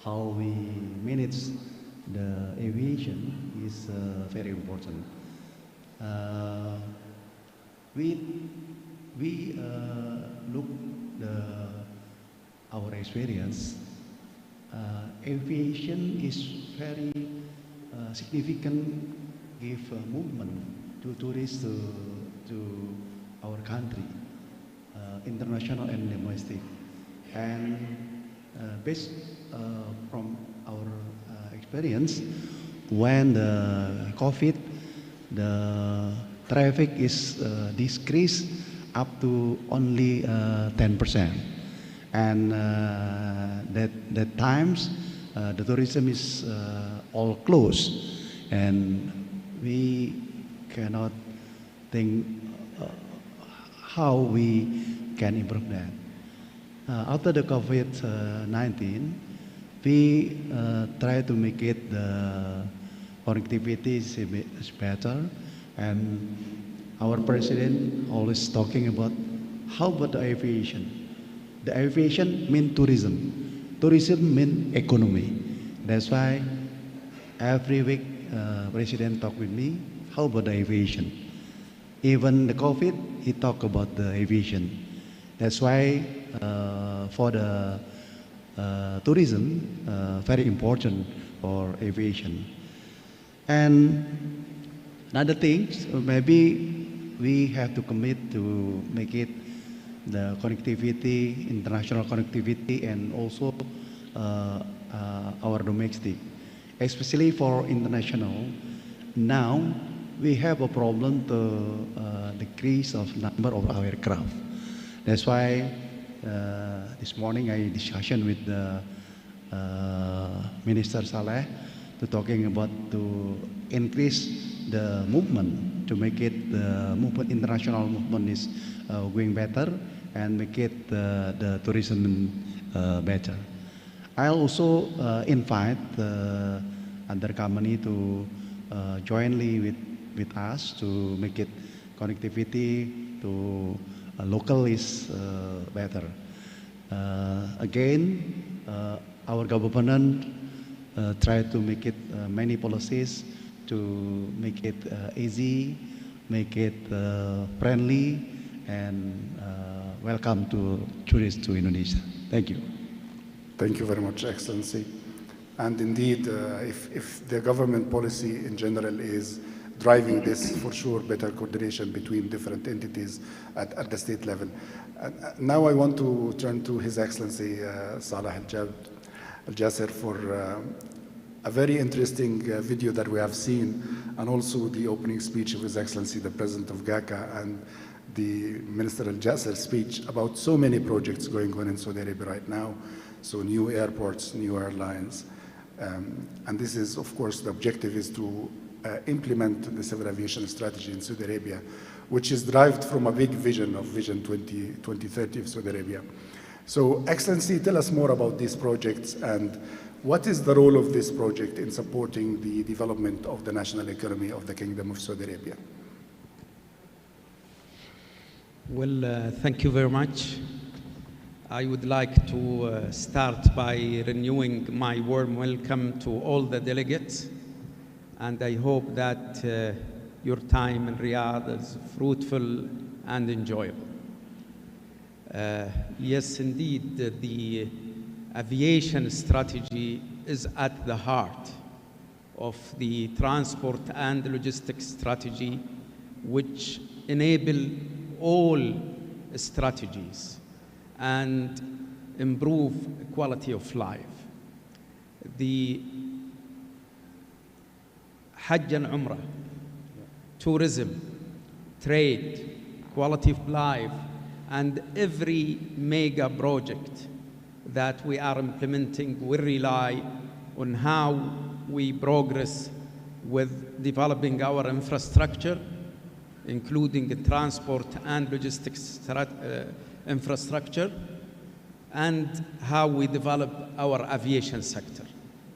how we manage the aviation is very important. We look our experience. Aviation is very significant, give movement to tourists to our country, international and domestic. And based from our experience, when the COVID, the traffic is decreased up to only 10%. And that times the tourism is all closed, and we cannot think how we can improve that. After the COVID-19, we try to make it the connectivity is better, and our president always talking about how about the aviation. The aviation means tourism. Tourism means economy. That's why every week president talk with me, how about the aviation? Even the COVID, he talk about the aviation. That's why for the tourism, very important for aviation. And another thing, maybe we have to commit to make it the connectivity, international connectivity, and also our domestic, especially for international. Now we have a problem to decrease of number of our aircraft. That's why this morning I discussion with the Minister Saleh to talking about to increase the movement, to make it the movement, international movement is going better, and make it the tourism better. I also invite other company to jointly with us to make it connectivity to local is better. Again, our government try to make it many policies to make it easy, make it friendly, and welcome to tourists to Indonesia. Thank you. Thank you very much, Excellency. And indeed, if the government policy in general is driving this, for sure, better coordination between different entities at the state level. Now I want to turn to His Excellency Salah Al-Jasser for a very interesting video that we have seen, and also the opening speech of His Excellency, the President of GACA, and the Minister Al-Jasser speech about so many projects going on in Saudi Arabia right now. So new airports, new airlines. And this is, of course, the objective is to implement the civil aviation strategy in Saudi Arabia, which is derived from a big vision of Vision 2030 of Saudi Arabia. So, Excellency, tell us more about these projects, and what is the role of this project in supporting the development of the national economy of the Kingdom of Saudi Arabia? Well, thank you very much. I would like to start by renewing my warm welcome to all the delegates, and I hope that your time in Riyadh is fruitful and enjoyable. Yes, indeed, the aviation strategy is at the heart of the transport and logistics strategy which enable all strategies and improve quality of life. The Hajj and Umrah, tourism, trade, quality of life, and every mega project that we are implementing will rely on how we progress with developing our infrastructure, including the transport and logistics infrastructure, and how we develop our aviation sector.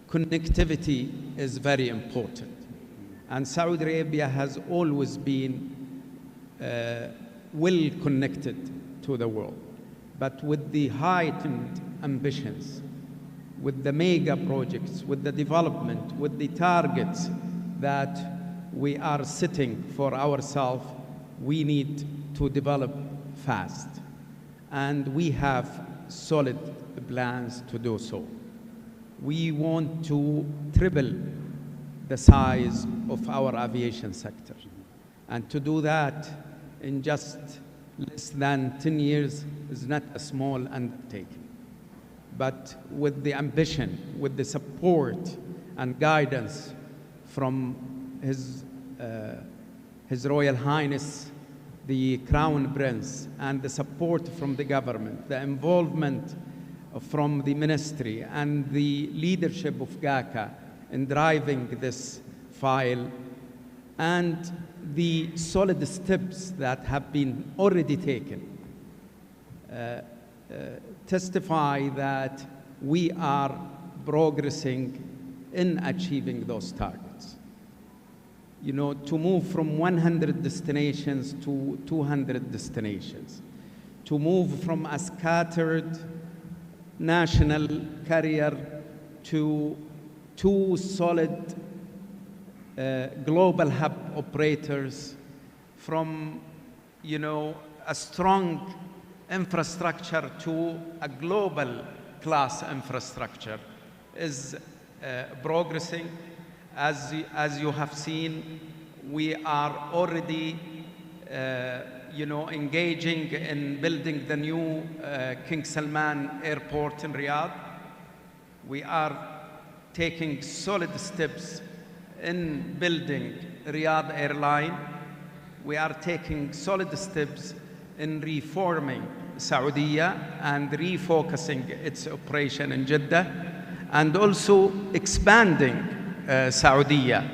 Connectivity is very important. And Saudi Arabia has always been well connected to the world. But with the heightened ambitions, with the mega projects, with the development, with the targets that we are setting for ourselves, we need to develop fast. And we have solid plans to do so. We want to triple the size of our aviation sector. And to do that in just less than 10 years is not a small undertaking. But with the ambition, with the support and guidance from His Royal Highness, the Crown Prince, and the support from the government, the involvement from the ministry and the leadership of GACA in driving this file, and the solid steps that have been already taken, testify that we are progressing in achieving those targets. You know, to move from 100 destinations to 200 destinations, to move from a scattered national carrier to two solid global hub operators, from, you know, a strong infrastructure to a global class infrastructure is progressing. As you have seen, we are already engaging in building the new King Salman Airport in Riyadh. We are taking solid steps in building Riyadh Airline. We are taking solid steps in reforming Saudiya and refocusing its operation in Jeddah, and also expanding Saudiya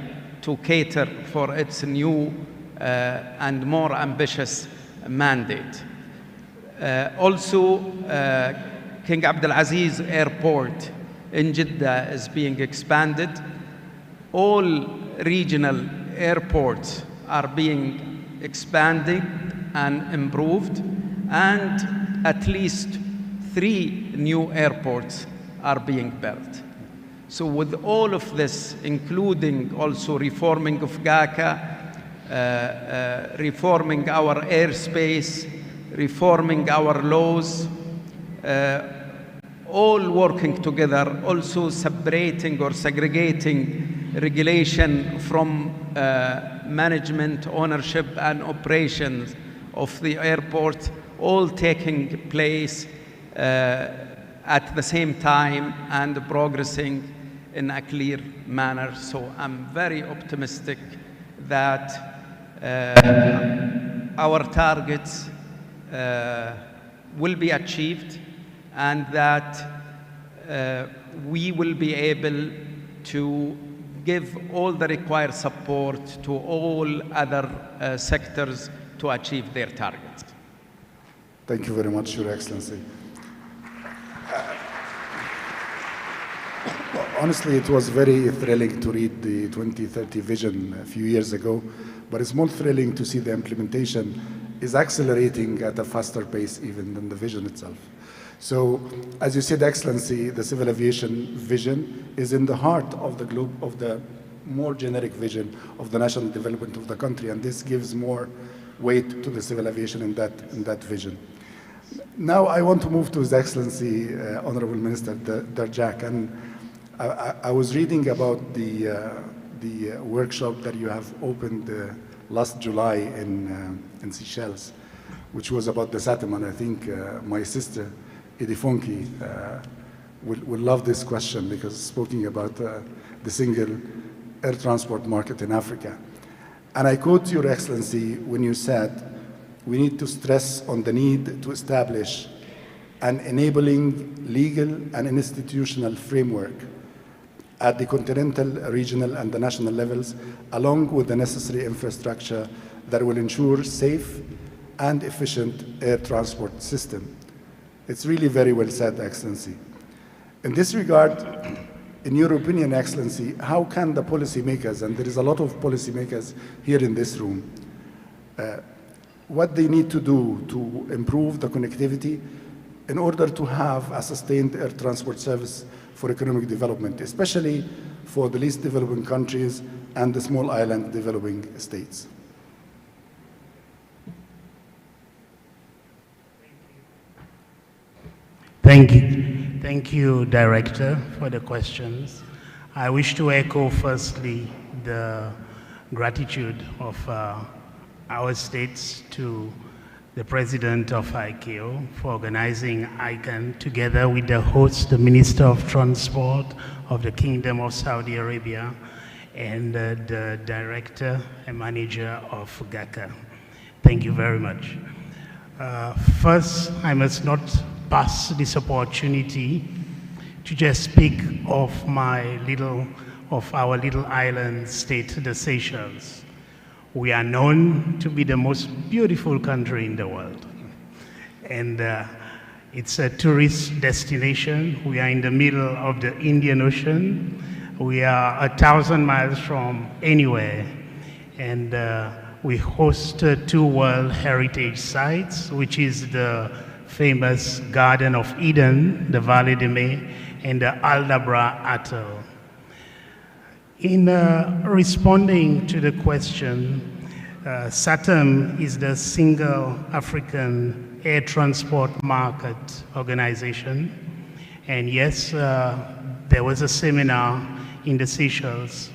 to cater for its new and more ambitious mandate. Also, King Abdulaziz Airport in Jeddah is being expanded. All regional airports are being expanded and improved, and at least 3 new airports are being built. So with all of this, including also reforming of GACA, reforming our airspace, reforming our laws, all working together, also separating or segregating regulation from management, ownership, and operations of the airport, all taking place at the same time and progressing in a clear manner. So I'm very optimistic that our targets will be achieved, and that we will be able to give all the required support to all other sectors to achieve their targets. Thank you very much, Your Excellency. Honestly, it was very thrilling to read the 2030 vision a few years ago, but it's more thrilling to see the implementation is accelerating at a faster pace even than the vision itself. So, as you said, Excellency, the civil aviation vision is in the heart of the globe, of the more generic vision of the national development of the country, and this gives more weight to the civil aviation in that vision. Now I want to move to His Excellency, Honorable Minister Darjak, and I was reading about the workshop that you have opened last July in Seychelles, which was about the SATM, and I think my sister, Idifonki, will love this question because it's speaking about the single air transport market in Africa. And I quote Your Excellency when you said, we need to stress on the need to establish an enabling legal and institutional framework at the continental, regional, and the national levels, along with the necessary infrastructure that will ensure safe and efficient air transport system. It's really very well said, Excellency. In this regard, in your opinion, Excellency, how can the policymakers, and there is a lot of policymakers here in this room, what they need to do to improve the connectivity in order to have a sustained air transport service for economic development, especially for the least developing countries and the small island developing states? Thank you. Thank you, Director, for the questions. I wish to echo firstly the gratitude of our states to the President of ICAO for organizing ICANN together with the host, the Minister of Transport of the Kingdom of Saudi Arabia, and the Director and Manager of GACA. Thank you very much. First, I must not pass this opportunity to just speak of our little island state, the Seychelles. We are known to be the most beautiful country in the world. And it's a tourist destination. We are in the middle of the Indian Ocean. We are 1,000 miles from anywhere. And we host 2 World Heritage Sites, which is the famous Garden of Eden, the Valley de Mai, and the Aldabra Atoll. In responding to the question, SATM is the single African air transport market organization. And yes, there was a seminar in the Seychelles.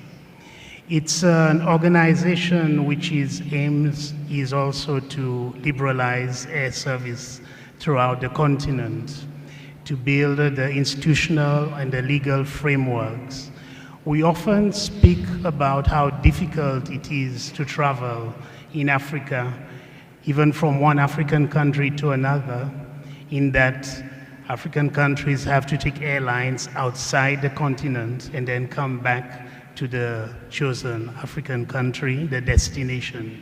It's an organization which aims is also to liberalize air service throughout the continent, to build the institutional and the legal frameworks. We often speak about how difficult it is to travel in Africa, even from one African country to another, in that African countries have to take airlines outside the continent and then come back to the chosen African country, the destination.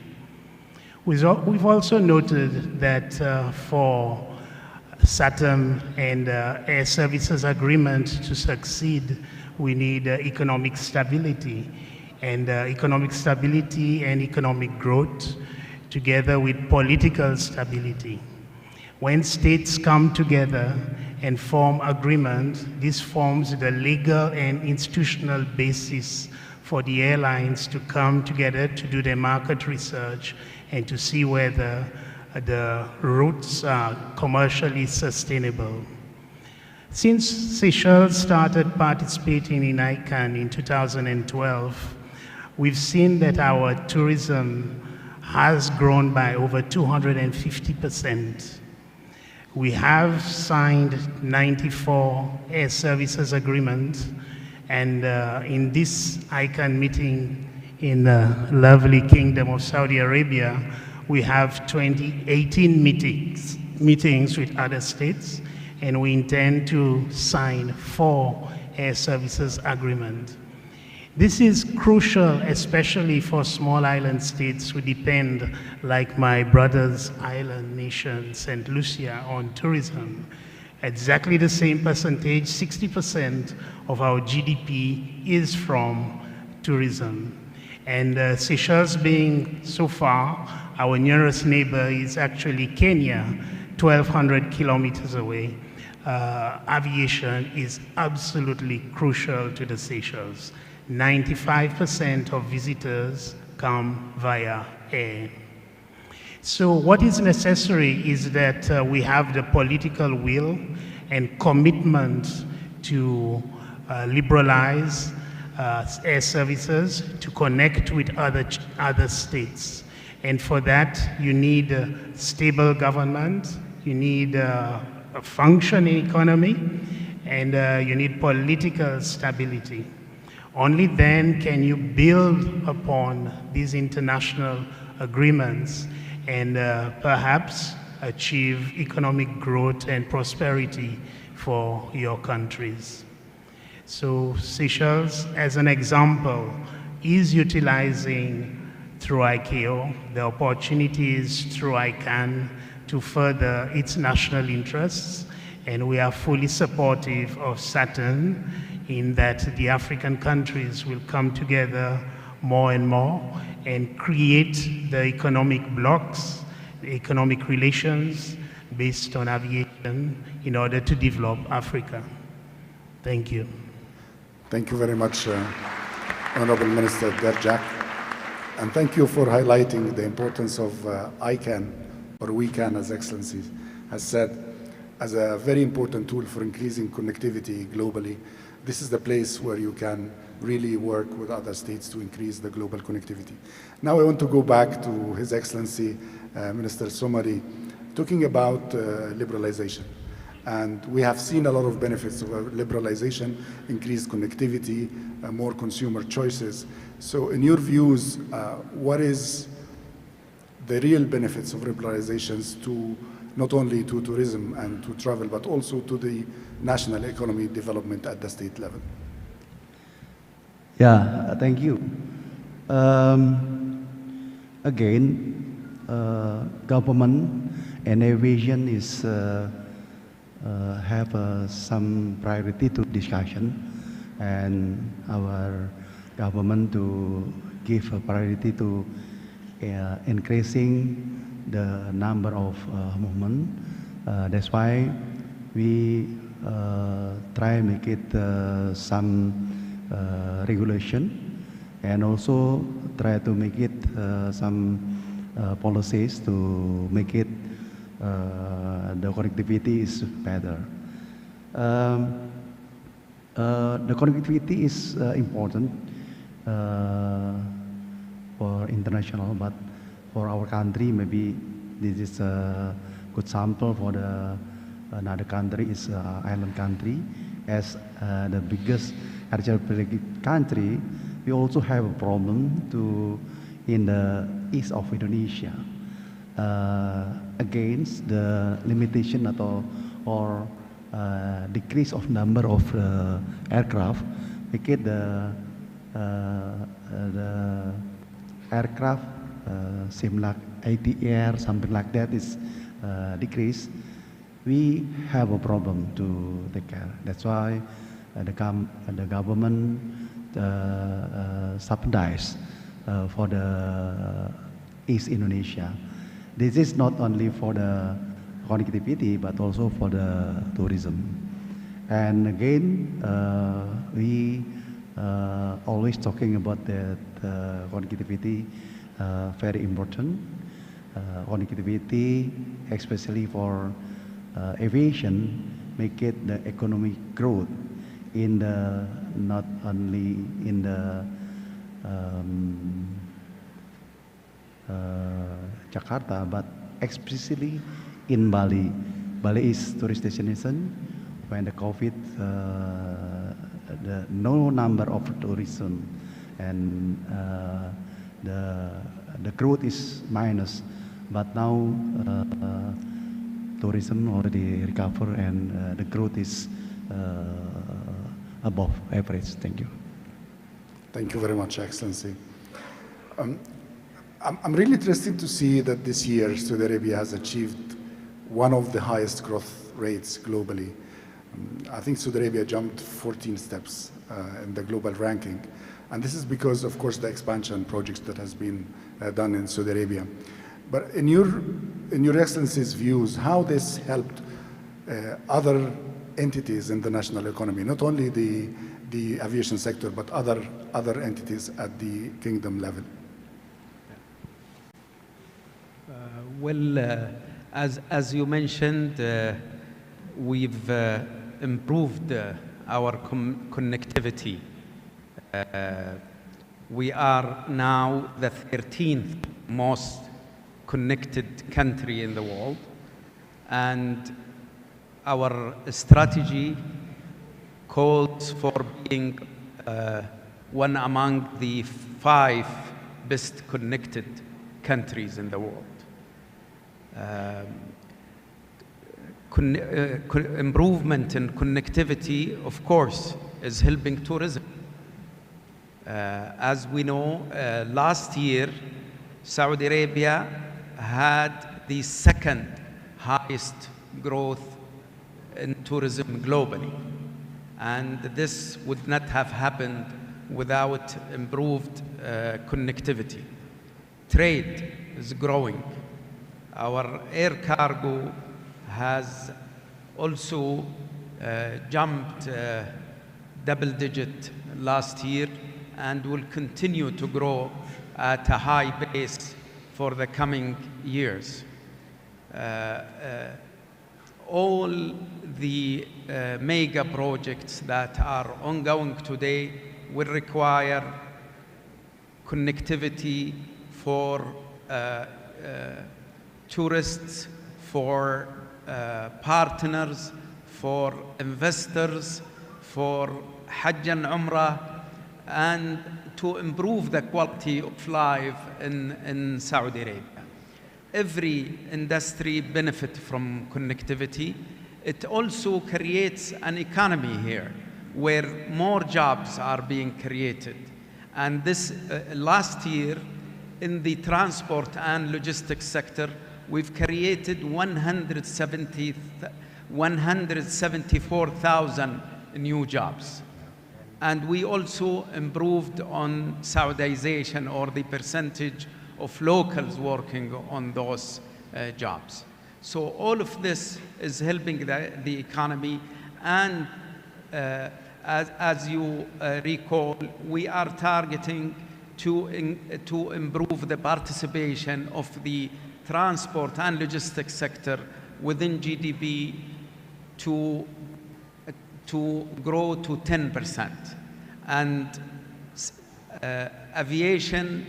We've also noted that for SATM and Air Services Agreement to succeed, we need economic stability. And economic stability and economic growth together with political stability. When states come together and form agreement, this forms the legal and institutional basis for the airlines to come together to do their market research and to see whether the routes are commercially sustainable. Since Seychelles started participating in ICANN in 2012, we've seen that our tourism has grown by over 250%. We have signed 94 air services agreements, and in this ICANN meeting in the lovely Kingdom of Saudi Arabia, we have 18 meetings with other states, and we intend to sign 4 air services agreements. This is crucial, especially for small island states who depend, like my brother's island nation, St. Lucia, on tourism. Exactly the same percentage, 60% of our GDP is from tourism. And Seychelles being so far, our nearest neighbor is actually Kenya, 1,200 kilometers away. Aviation is absolutely crucial to the Seychelles. 95% of visitors come via air. So what is necessary is that we have the political will and commitment to liberalize air services to connect with other states. And for that, you need a stable government, you need a functioning economy, and you need political stability. Only then can you build upon these international agreements and perhaps achieve economic growth and prosperity for your countries. So Seychelles, as an example, is utilizing through ICAO the opportunities through ICANN to further its national interests, and we are fully supportive of Saturn in that the African countries will come together more and more and create the economic blocks, the economic relations based on aviation in order to develop Africa. Thank you. Thank you very much, Honorable Minister Derjak. And thank you for highlighting the importance of ICANN, or WeCan, as Excellency has said, as a very important tool for increasing connectivity globally. This is the place where you can really work with other states to increase the global connectivity. Now I want to go back to His Excellency, Minister Somari, talking about liberalization. And we have seen a lot of benefits of liberalization, increased connectivity, more consumer choices. So in your views, what is the real benefits of liberalizations to not only to tourism and to travel, but also to the national economy development at the state level? Yeah, thank you. Again, government and aviation is have some priority to discussion, and our government to give a priority to increasing the number of movement. That's why we try make it some regulation, and also try to make it some policies to make it the connectivity is better. The connectivity is important for international, but for our country, maybe this is a good sample. For the another country is island country. As the biggest archipelagic country, we also have a problem in the east of Indonesia. Against the limitation or decrease of number of aircraft, make it the aircraft seem like ATR, something like that is decreased. We have a problem to take care. That's why the government subsidize for the East Indonesia. This is not only for the connectivity, but also for the tourism. And again, we always talking about the connectivity, very important. Connectivity, especially for aviation, make it the economic growth in the not only in the Jakarta, but especially in Bali. Bali is tourist destination. When the COVID, the no number of tourism, and the growth is minus. But now tourism already recover, and the growth is above average. Thank you. Thank you very much, Excellency. I'm really interested to see that this year Saudi Arabia has achieved one of the highest growth rates globally. I think Saudi Arabia jumped 14 steps in the global ranking. And this is because, of course, the expansion projects that has been done in Saudi Arabia. But in your Excellency's views, how this helped other entities in the national economy, not only the aviation sector, but other entities at the kingdom level? As you mentioned, we've improved our connectivity We are now the 13th most connected country in the world, and our strategy calls for being one among the 5 best connected countries in the world. Improvement in connectivity, of course, is helping tourism. As we know, last year, Saudi Arabia had the 2nd highest growth in tourism globally. And this would not have happened without improved connectivity. Trade is growing. Our air cargo has also jumped double-digit last year and will continue to grow at a high pace for the coming years. All the mega projects that are ongoing today will require connectivity for tourists, for partners, for investors, for Hajj and Umrah, and to improve the quality of life in Saudi Arabia. Every industry benefits from connectivity. It also creates an economy here where more jobs are being created. And this last year, in the transport and logistics sector, we've created 174,000 new jobs. And we also improved on Saudization, or the percentage of locals working on those jobs. So all of this is helping the economy. And as you recall, we are targeting to improve the participation of the transport and logistics sector within GDP to grow to 10%. And aviation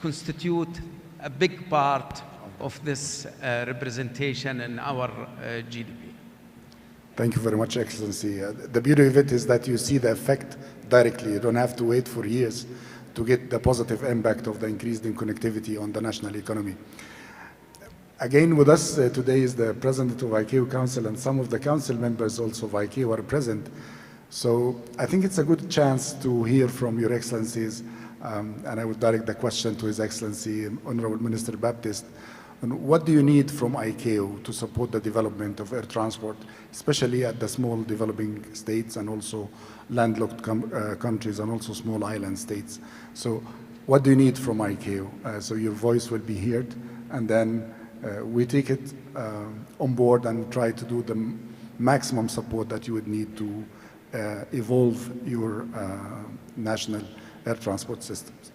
constitute a big part of this representation in our GDP. Thank you very much, Excellency. The beauty of it is that you see the effect directly. You don't have to wait for years to get the positive impact of the increased in connectivity on the national economy. Again, with us today is the President of ICAO Council, and some of the Council members also of ICAO are present. So I think it's a good chance to hear from Your Excellencies, and I would direct the question to His Excellency, Honorable Minister Baptist. What do you need from ICAO to support the development of air transport, especially at the small developing states and also landlocked countries and also small island states? So what do you need from ICAO? So your voice will be heard, and then we take it on board and try to do the maximum support that you would need to evolve your national air transport systems.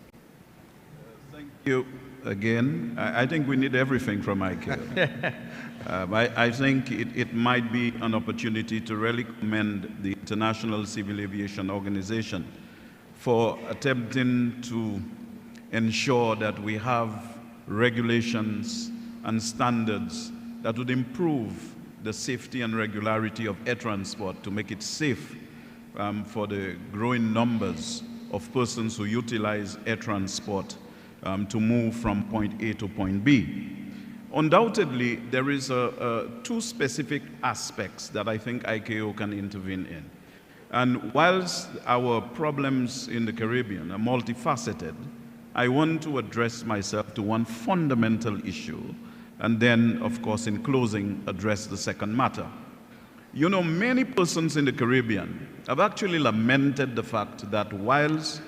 Thank you again. I think we need everything from ICAO. I think it might be an opportunity to really commend the International Civil Aviation Organization for attempting to ensure that we have regulations and standards that would improve the safety and regularity of air transport to make it safe for the growing numbers of persons who utilize air transport to move from point A to point B. Undoubtedly, there is two specific aspects that I think ICAO can intervene in. And whilst our problems in the Caribbean are multifaceted, I want to address myself to one fundamental issue, and then, of course, in closing, address the second matter. You know, many persons in the Caribbean have actually lamented the fact that whilst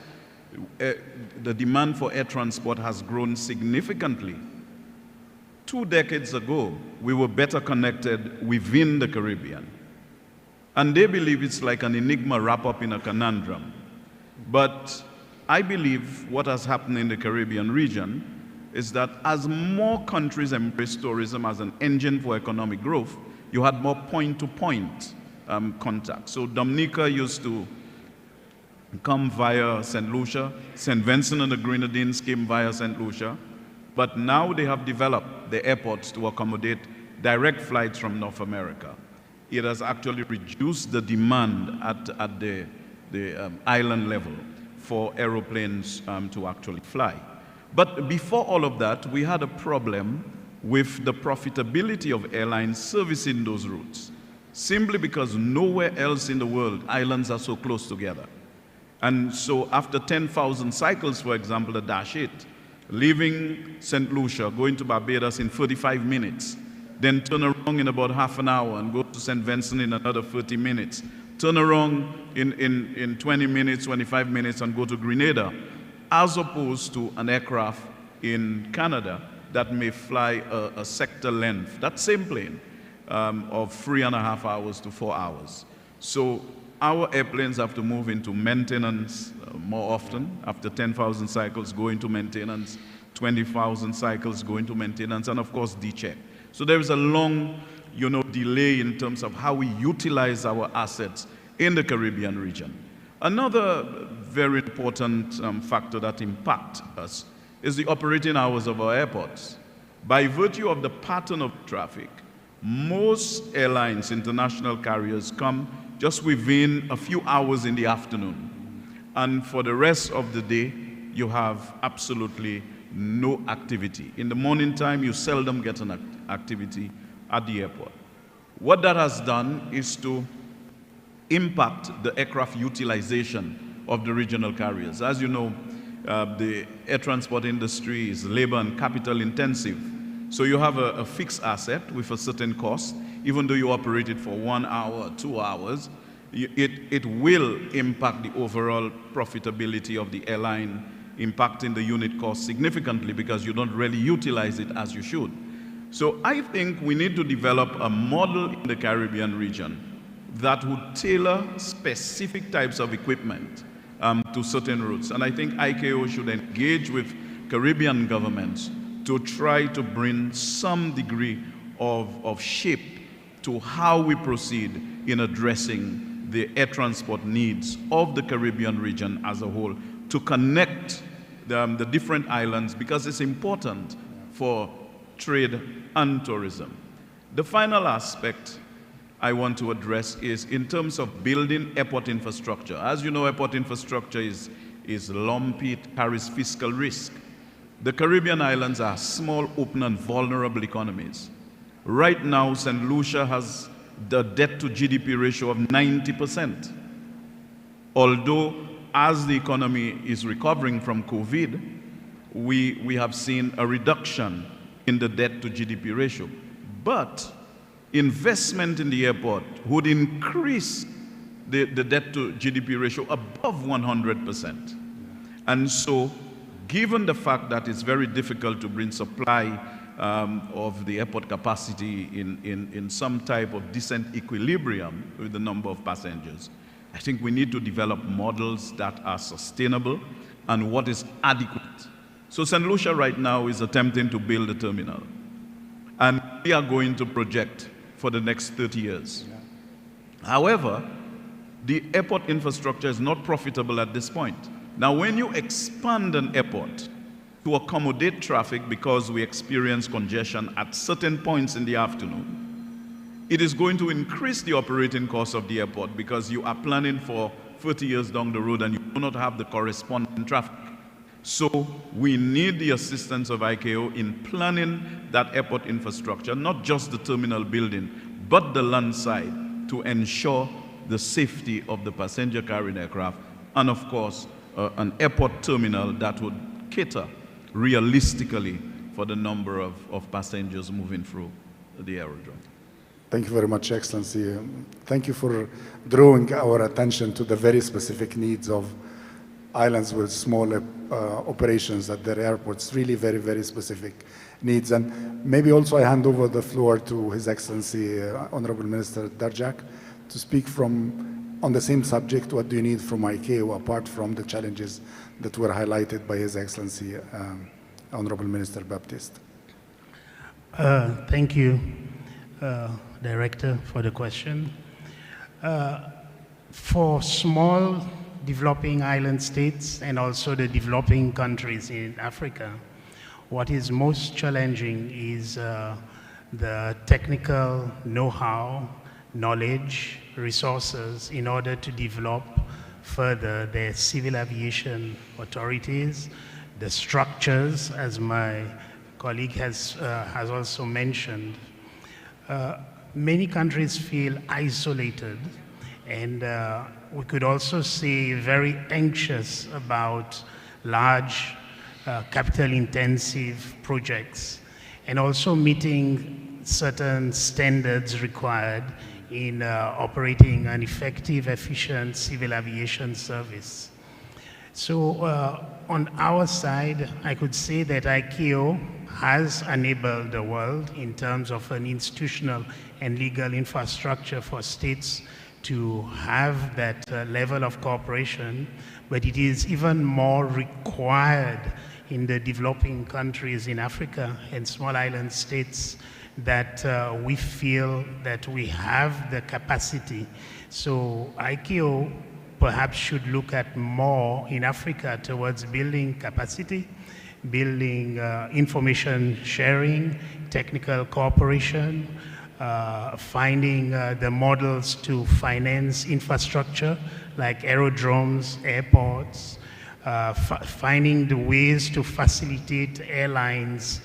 the demand for air transport has grown significantly, 2 decades ago, we were better connected within the Caribbean. And they believe it's like an enigma wrapped up in a conundrum. But I believe what has happened in the Caribbean region is that as more countries embrace tourism as an engine for economic growth, you had more point-to-point contact. So Dominica used to come via St. Lucia. St. Vincent and the Grenadines came via St. Lucia. But now they have developed the airports to accommodate direct flights from North America. It has actually reduced the demand at the island level for aeroplanes to actually fly. But before all of that, we had a problem with the profitability of airlines servicing those routes, simply because nowhere else in the world islands are so close together. And so after 10,000 cycles, for example, the Dash 8, leaving St. Lucia, going to Barbados in 35 minutes, then turn around in about half an hour and go to St. Vincent in another 30 minutes, turn around in 20 minutes, 25 minutes, and go to Grenada, as opposed to an aircraft in Canada that may fly a sector length, that same plane, of 3.5 hours to 4 hours. So our airplanes have to move into maintenance more often. After 10,000 cycles, go into maintenance, 20,000 cycles, go into maintenance, and of course, D-check. So there is a long, delay in terms of how we utilize our assets in the Caribbean region. Another very important factor that impacts us is the operating hours of our airports. By virtue of the pattern of traffic, most airlines, international carriers, come just within a few hours in the afternoon. And for the rest of the day, you have absolutely no activity. In the morning time, you seldom get an activity at the airport. What that has done is to impact the aircraft utilization of the regional carriers. As you know, the air transport industry is labor and capital intensive. So you have a fixed asset with a certain cost. Even though you operate it for 1 hour, 2 hours, it will impact the overall profitability of the airline, impacting the unit cost significantly because you don't really utilize it as you should. So I think we need to develop a model in the Caribbean region that would tailor specific types of equipment to certain routes. And I think ICAO should engage with Caribbean governments to try to bring some degree of shape to how we proceed in addressing the air transport needs of the Caribbean region as a whole, to connect the different islands, because it's important for trade and tourism. The final aspect I want to address is in terms of building airport infrastructure. As you know, airport infrastructure is lumpy, it carries fiscal risk. The Caribbean islands are small, open, and vulnerable economies. Right now, St. Lucia has the debt to GDP ratio of 90%. Although, as the economy is recovering from COVID, we have seen a reduction in the debt to GDP ratio. But investment in the airport would increase the debt to GDP ratio above 100%. And so, given the fact that it's very difficult to bring supply of the airport capacity in some type of decent equilibrium with the number of passengers, I think we need to develop models that are sustainable and what is adequate. So St. Lucia right now is attempting to build a terminal. And we are going to project for the next 30 years. However, the airport infrastructure is not profitable at this point. Now, when you expand an airport to accommodate traffic because we experience congestion at certain points in the afternoon, it is going to increase the operating cost of the airport because you are planning for 30 years down the road and you do not have the corresponding traffic. So we need the assistance of ICAO in planning that airport infrastructure, not just the terminal building, but the land side, to ensure the safety of the passenger carrying aircraft, and of course, an airport terminal that would cater realistically for the number of passengers moving through the aerodrome. Thank you very much, Excellency. Thank you for drawing our attention to the very specific needs of islands with small operations at their airports, really very, very specific needs. And maybe also I hand over the floor to His Excellency, Honorable Minister Darjak, to speak on the same subject. What do you need from ICAO apart from the challenges that were highlighted by His Excellency, Honorable Minister Baptiste? Thank you, Director, for the question. For small developing island states and also the developing countries in Africa. What is most challenging is the technical know-how, knowledge, resources in order to develop further their civil aviation authorities, the structures, as my colleague has also mentioned. Many countries feel isolated, and we could also say very anxious about large capital-intensive projects, and also meeting certain standards required in operating an effective, efficient civil aviation service. So on our side, I could say that ICAO has enabled the world in terms of an institutional and legal infrastructure for states to have that level of cooperation, but it is even more required in the developing countries in Africa and small island states that we feel that we have the capacity. So ICAO perhaps should look at more in Africa towards building capacity, building information sharing, technical cooperation, finding the models to finance infrastructure like aerodromes, airports, finding the ways to facilitate airlines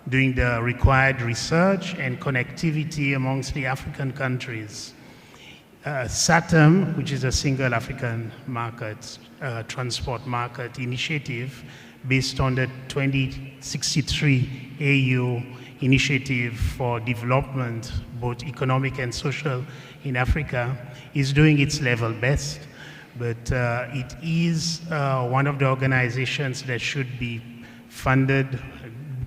doing the required research and connectivity amongst the African countries. SATM, which is a single African market, transport market initiative based on the 2063 AU initiative for development, both economic and social in Africa, is doing its level best. But it is one of the organizations that should be funded,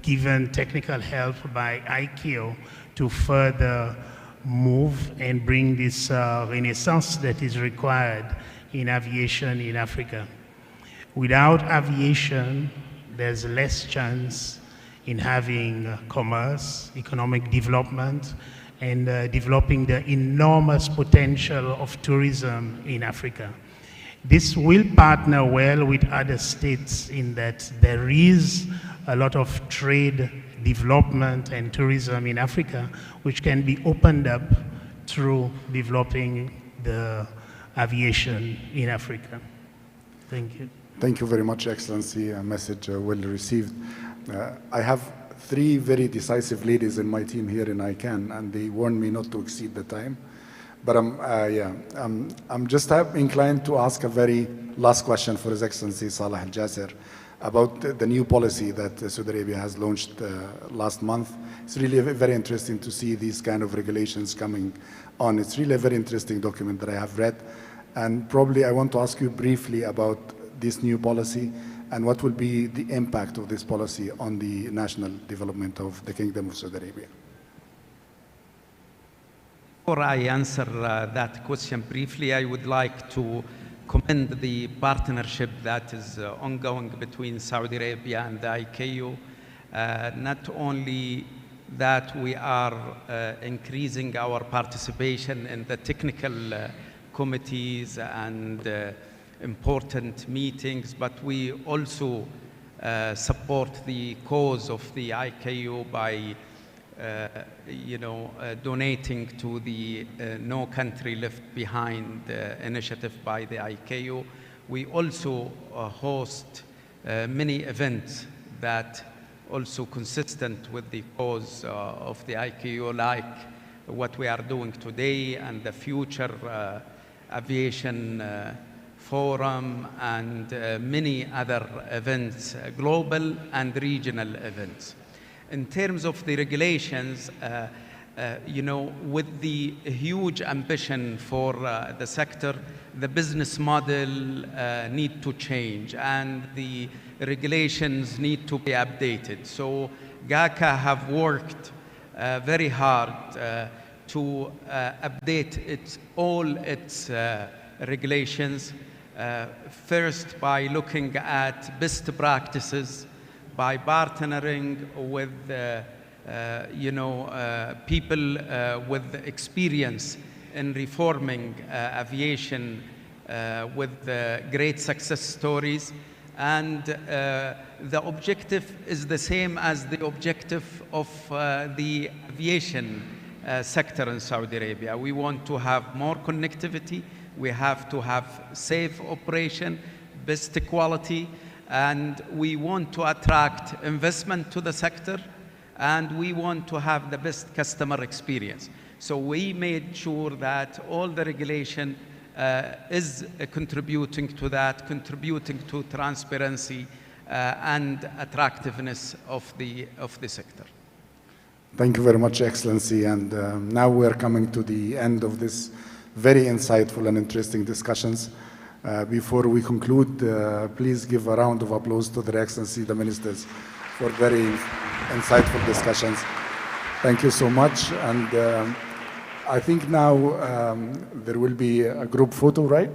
given technical help by ICAO to further move and bring this renaissance that is required in aviation in Africa. Without aviation, there's less chance in having commerce, economic development, and developing the enormous potential of tourism in Africa. This will partner well with other states in that there is a lot of trade, development, and tourism in Africa, which can be opened up through developing the aviation in Africa. Thank you. Thank you very much, Excellency. A message well received. I have three very decisive ladies in my team here in ICANN, and they warned me not to exceed the time. But I'm just inclined to ask a very last question for His Excellency Saleh Al Jasser about the new policy that Saudi Arabia has launched last month. It's really very interesting to see these kind of regulations coming on. It's really a very interesting document that I have read. And probably I want to ask you briefly about this new policy and what will be the impact of this policy on the national development of the Kingdom of Saudi Arabia. Before I answer that question briefly, I would like to commend the partnership that is ongoing between Saudi Arabia and the ICAO. Not only that we are increasing our participation in the technical committees and important meetings, but we also support the cause of the ICAO by donating to the No Country Left Behind initiative by the ICAO. We also host many events that also consistent with the cause of the ICAO, like what we are doing today and the future aviation forum and many other events, global and regional events. In terms of the regulations, with the huge ambition for the sector, the business model need to change and the regulations need to be updated. So GACA have worked very hard to update all its regulations, first by looking at best practices, by partnering with people with experience in reforming aviation with great success stories. And the objective is the same as the objective of the aviation sector in Saudi Arabia. We want to have more connectivity. We have to have safe operation, best quality, and we want to attract investment to the sector, and we want to have the best customer experience. So we made sure that all the regulation is contributing to that, contributing to transparency and attractiveness of the sector. Thank you very much, Excellency. And now we're coming to the end of this very insightful and interesting discussions. Before we conclude, please give a round of applause to Their Excellency, the Ministers, for very insightful discussions. Thank you so much. And I think now there will be a group photo, right?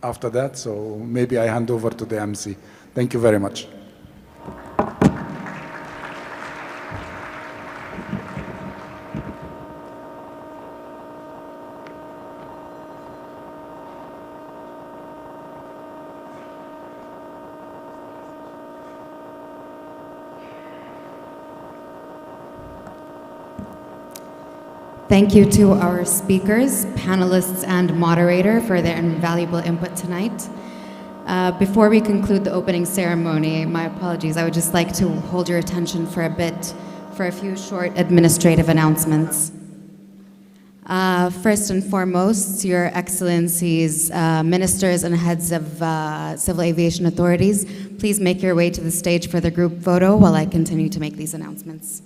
After that, so maybe I hand over to the MC. Thank you very much. Thank you to our speakers, panelists, and moderator for their invaluable input tonight. Before we conclude the opening ceremony, my apologies, I would just like to hold your attention for a bit for a few short administrative announcements. First and foremost, Your Excellencies, ministers and heads of civil aviation authorities, please make your way to the stage for the group photo while I continue to make these announcements.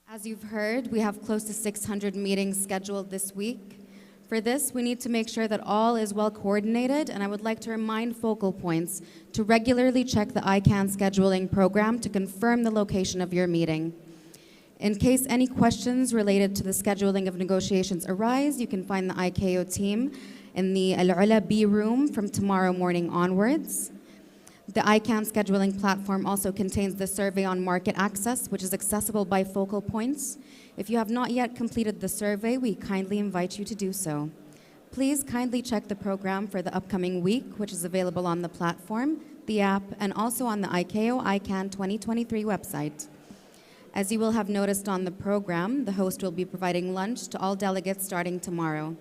As you've heard, we have close to 600 meetings scheduled this week. For this, we need to make sure that all is well coordinated, and I would like to remind focal points to regularly check the ICANN scheduling program to confirm the location of your meeting. In case any questions related to the scheduling of negotiations arise, you can find the ICAO team in the Al-Ula B room from tomorrow morning onwards. The ICANN scheduling platform also contains the survey on market access, which is accessible by focal points. If you have not yet completed the survey, we kindly invite you to do so. Please kindly check the program for the upcoming week, which is available on the platform, the app, and also on the ICAO ICANN 2023 website. As you will have noticed on the program, the host will be providing lunch to all delegates starting tomorrow.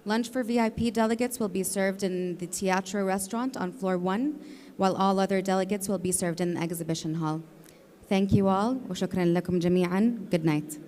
Lunch for VIP delegates will be served in the Teatro restaurant on floor 1, while all other delegates will be served in the exhibition hall. Thank you all, وشكرا لكم جميعا. Good night.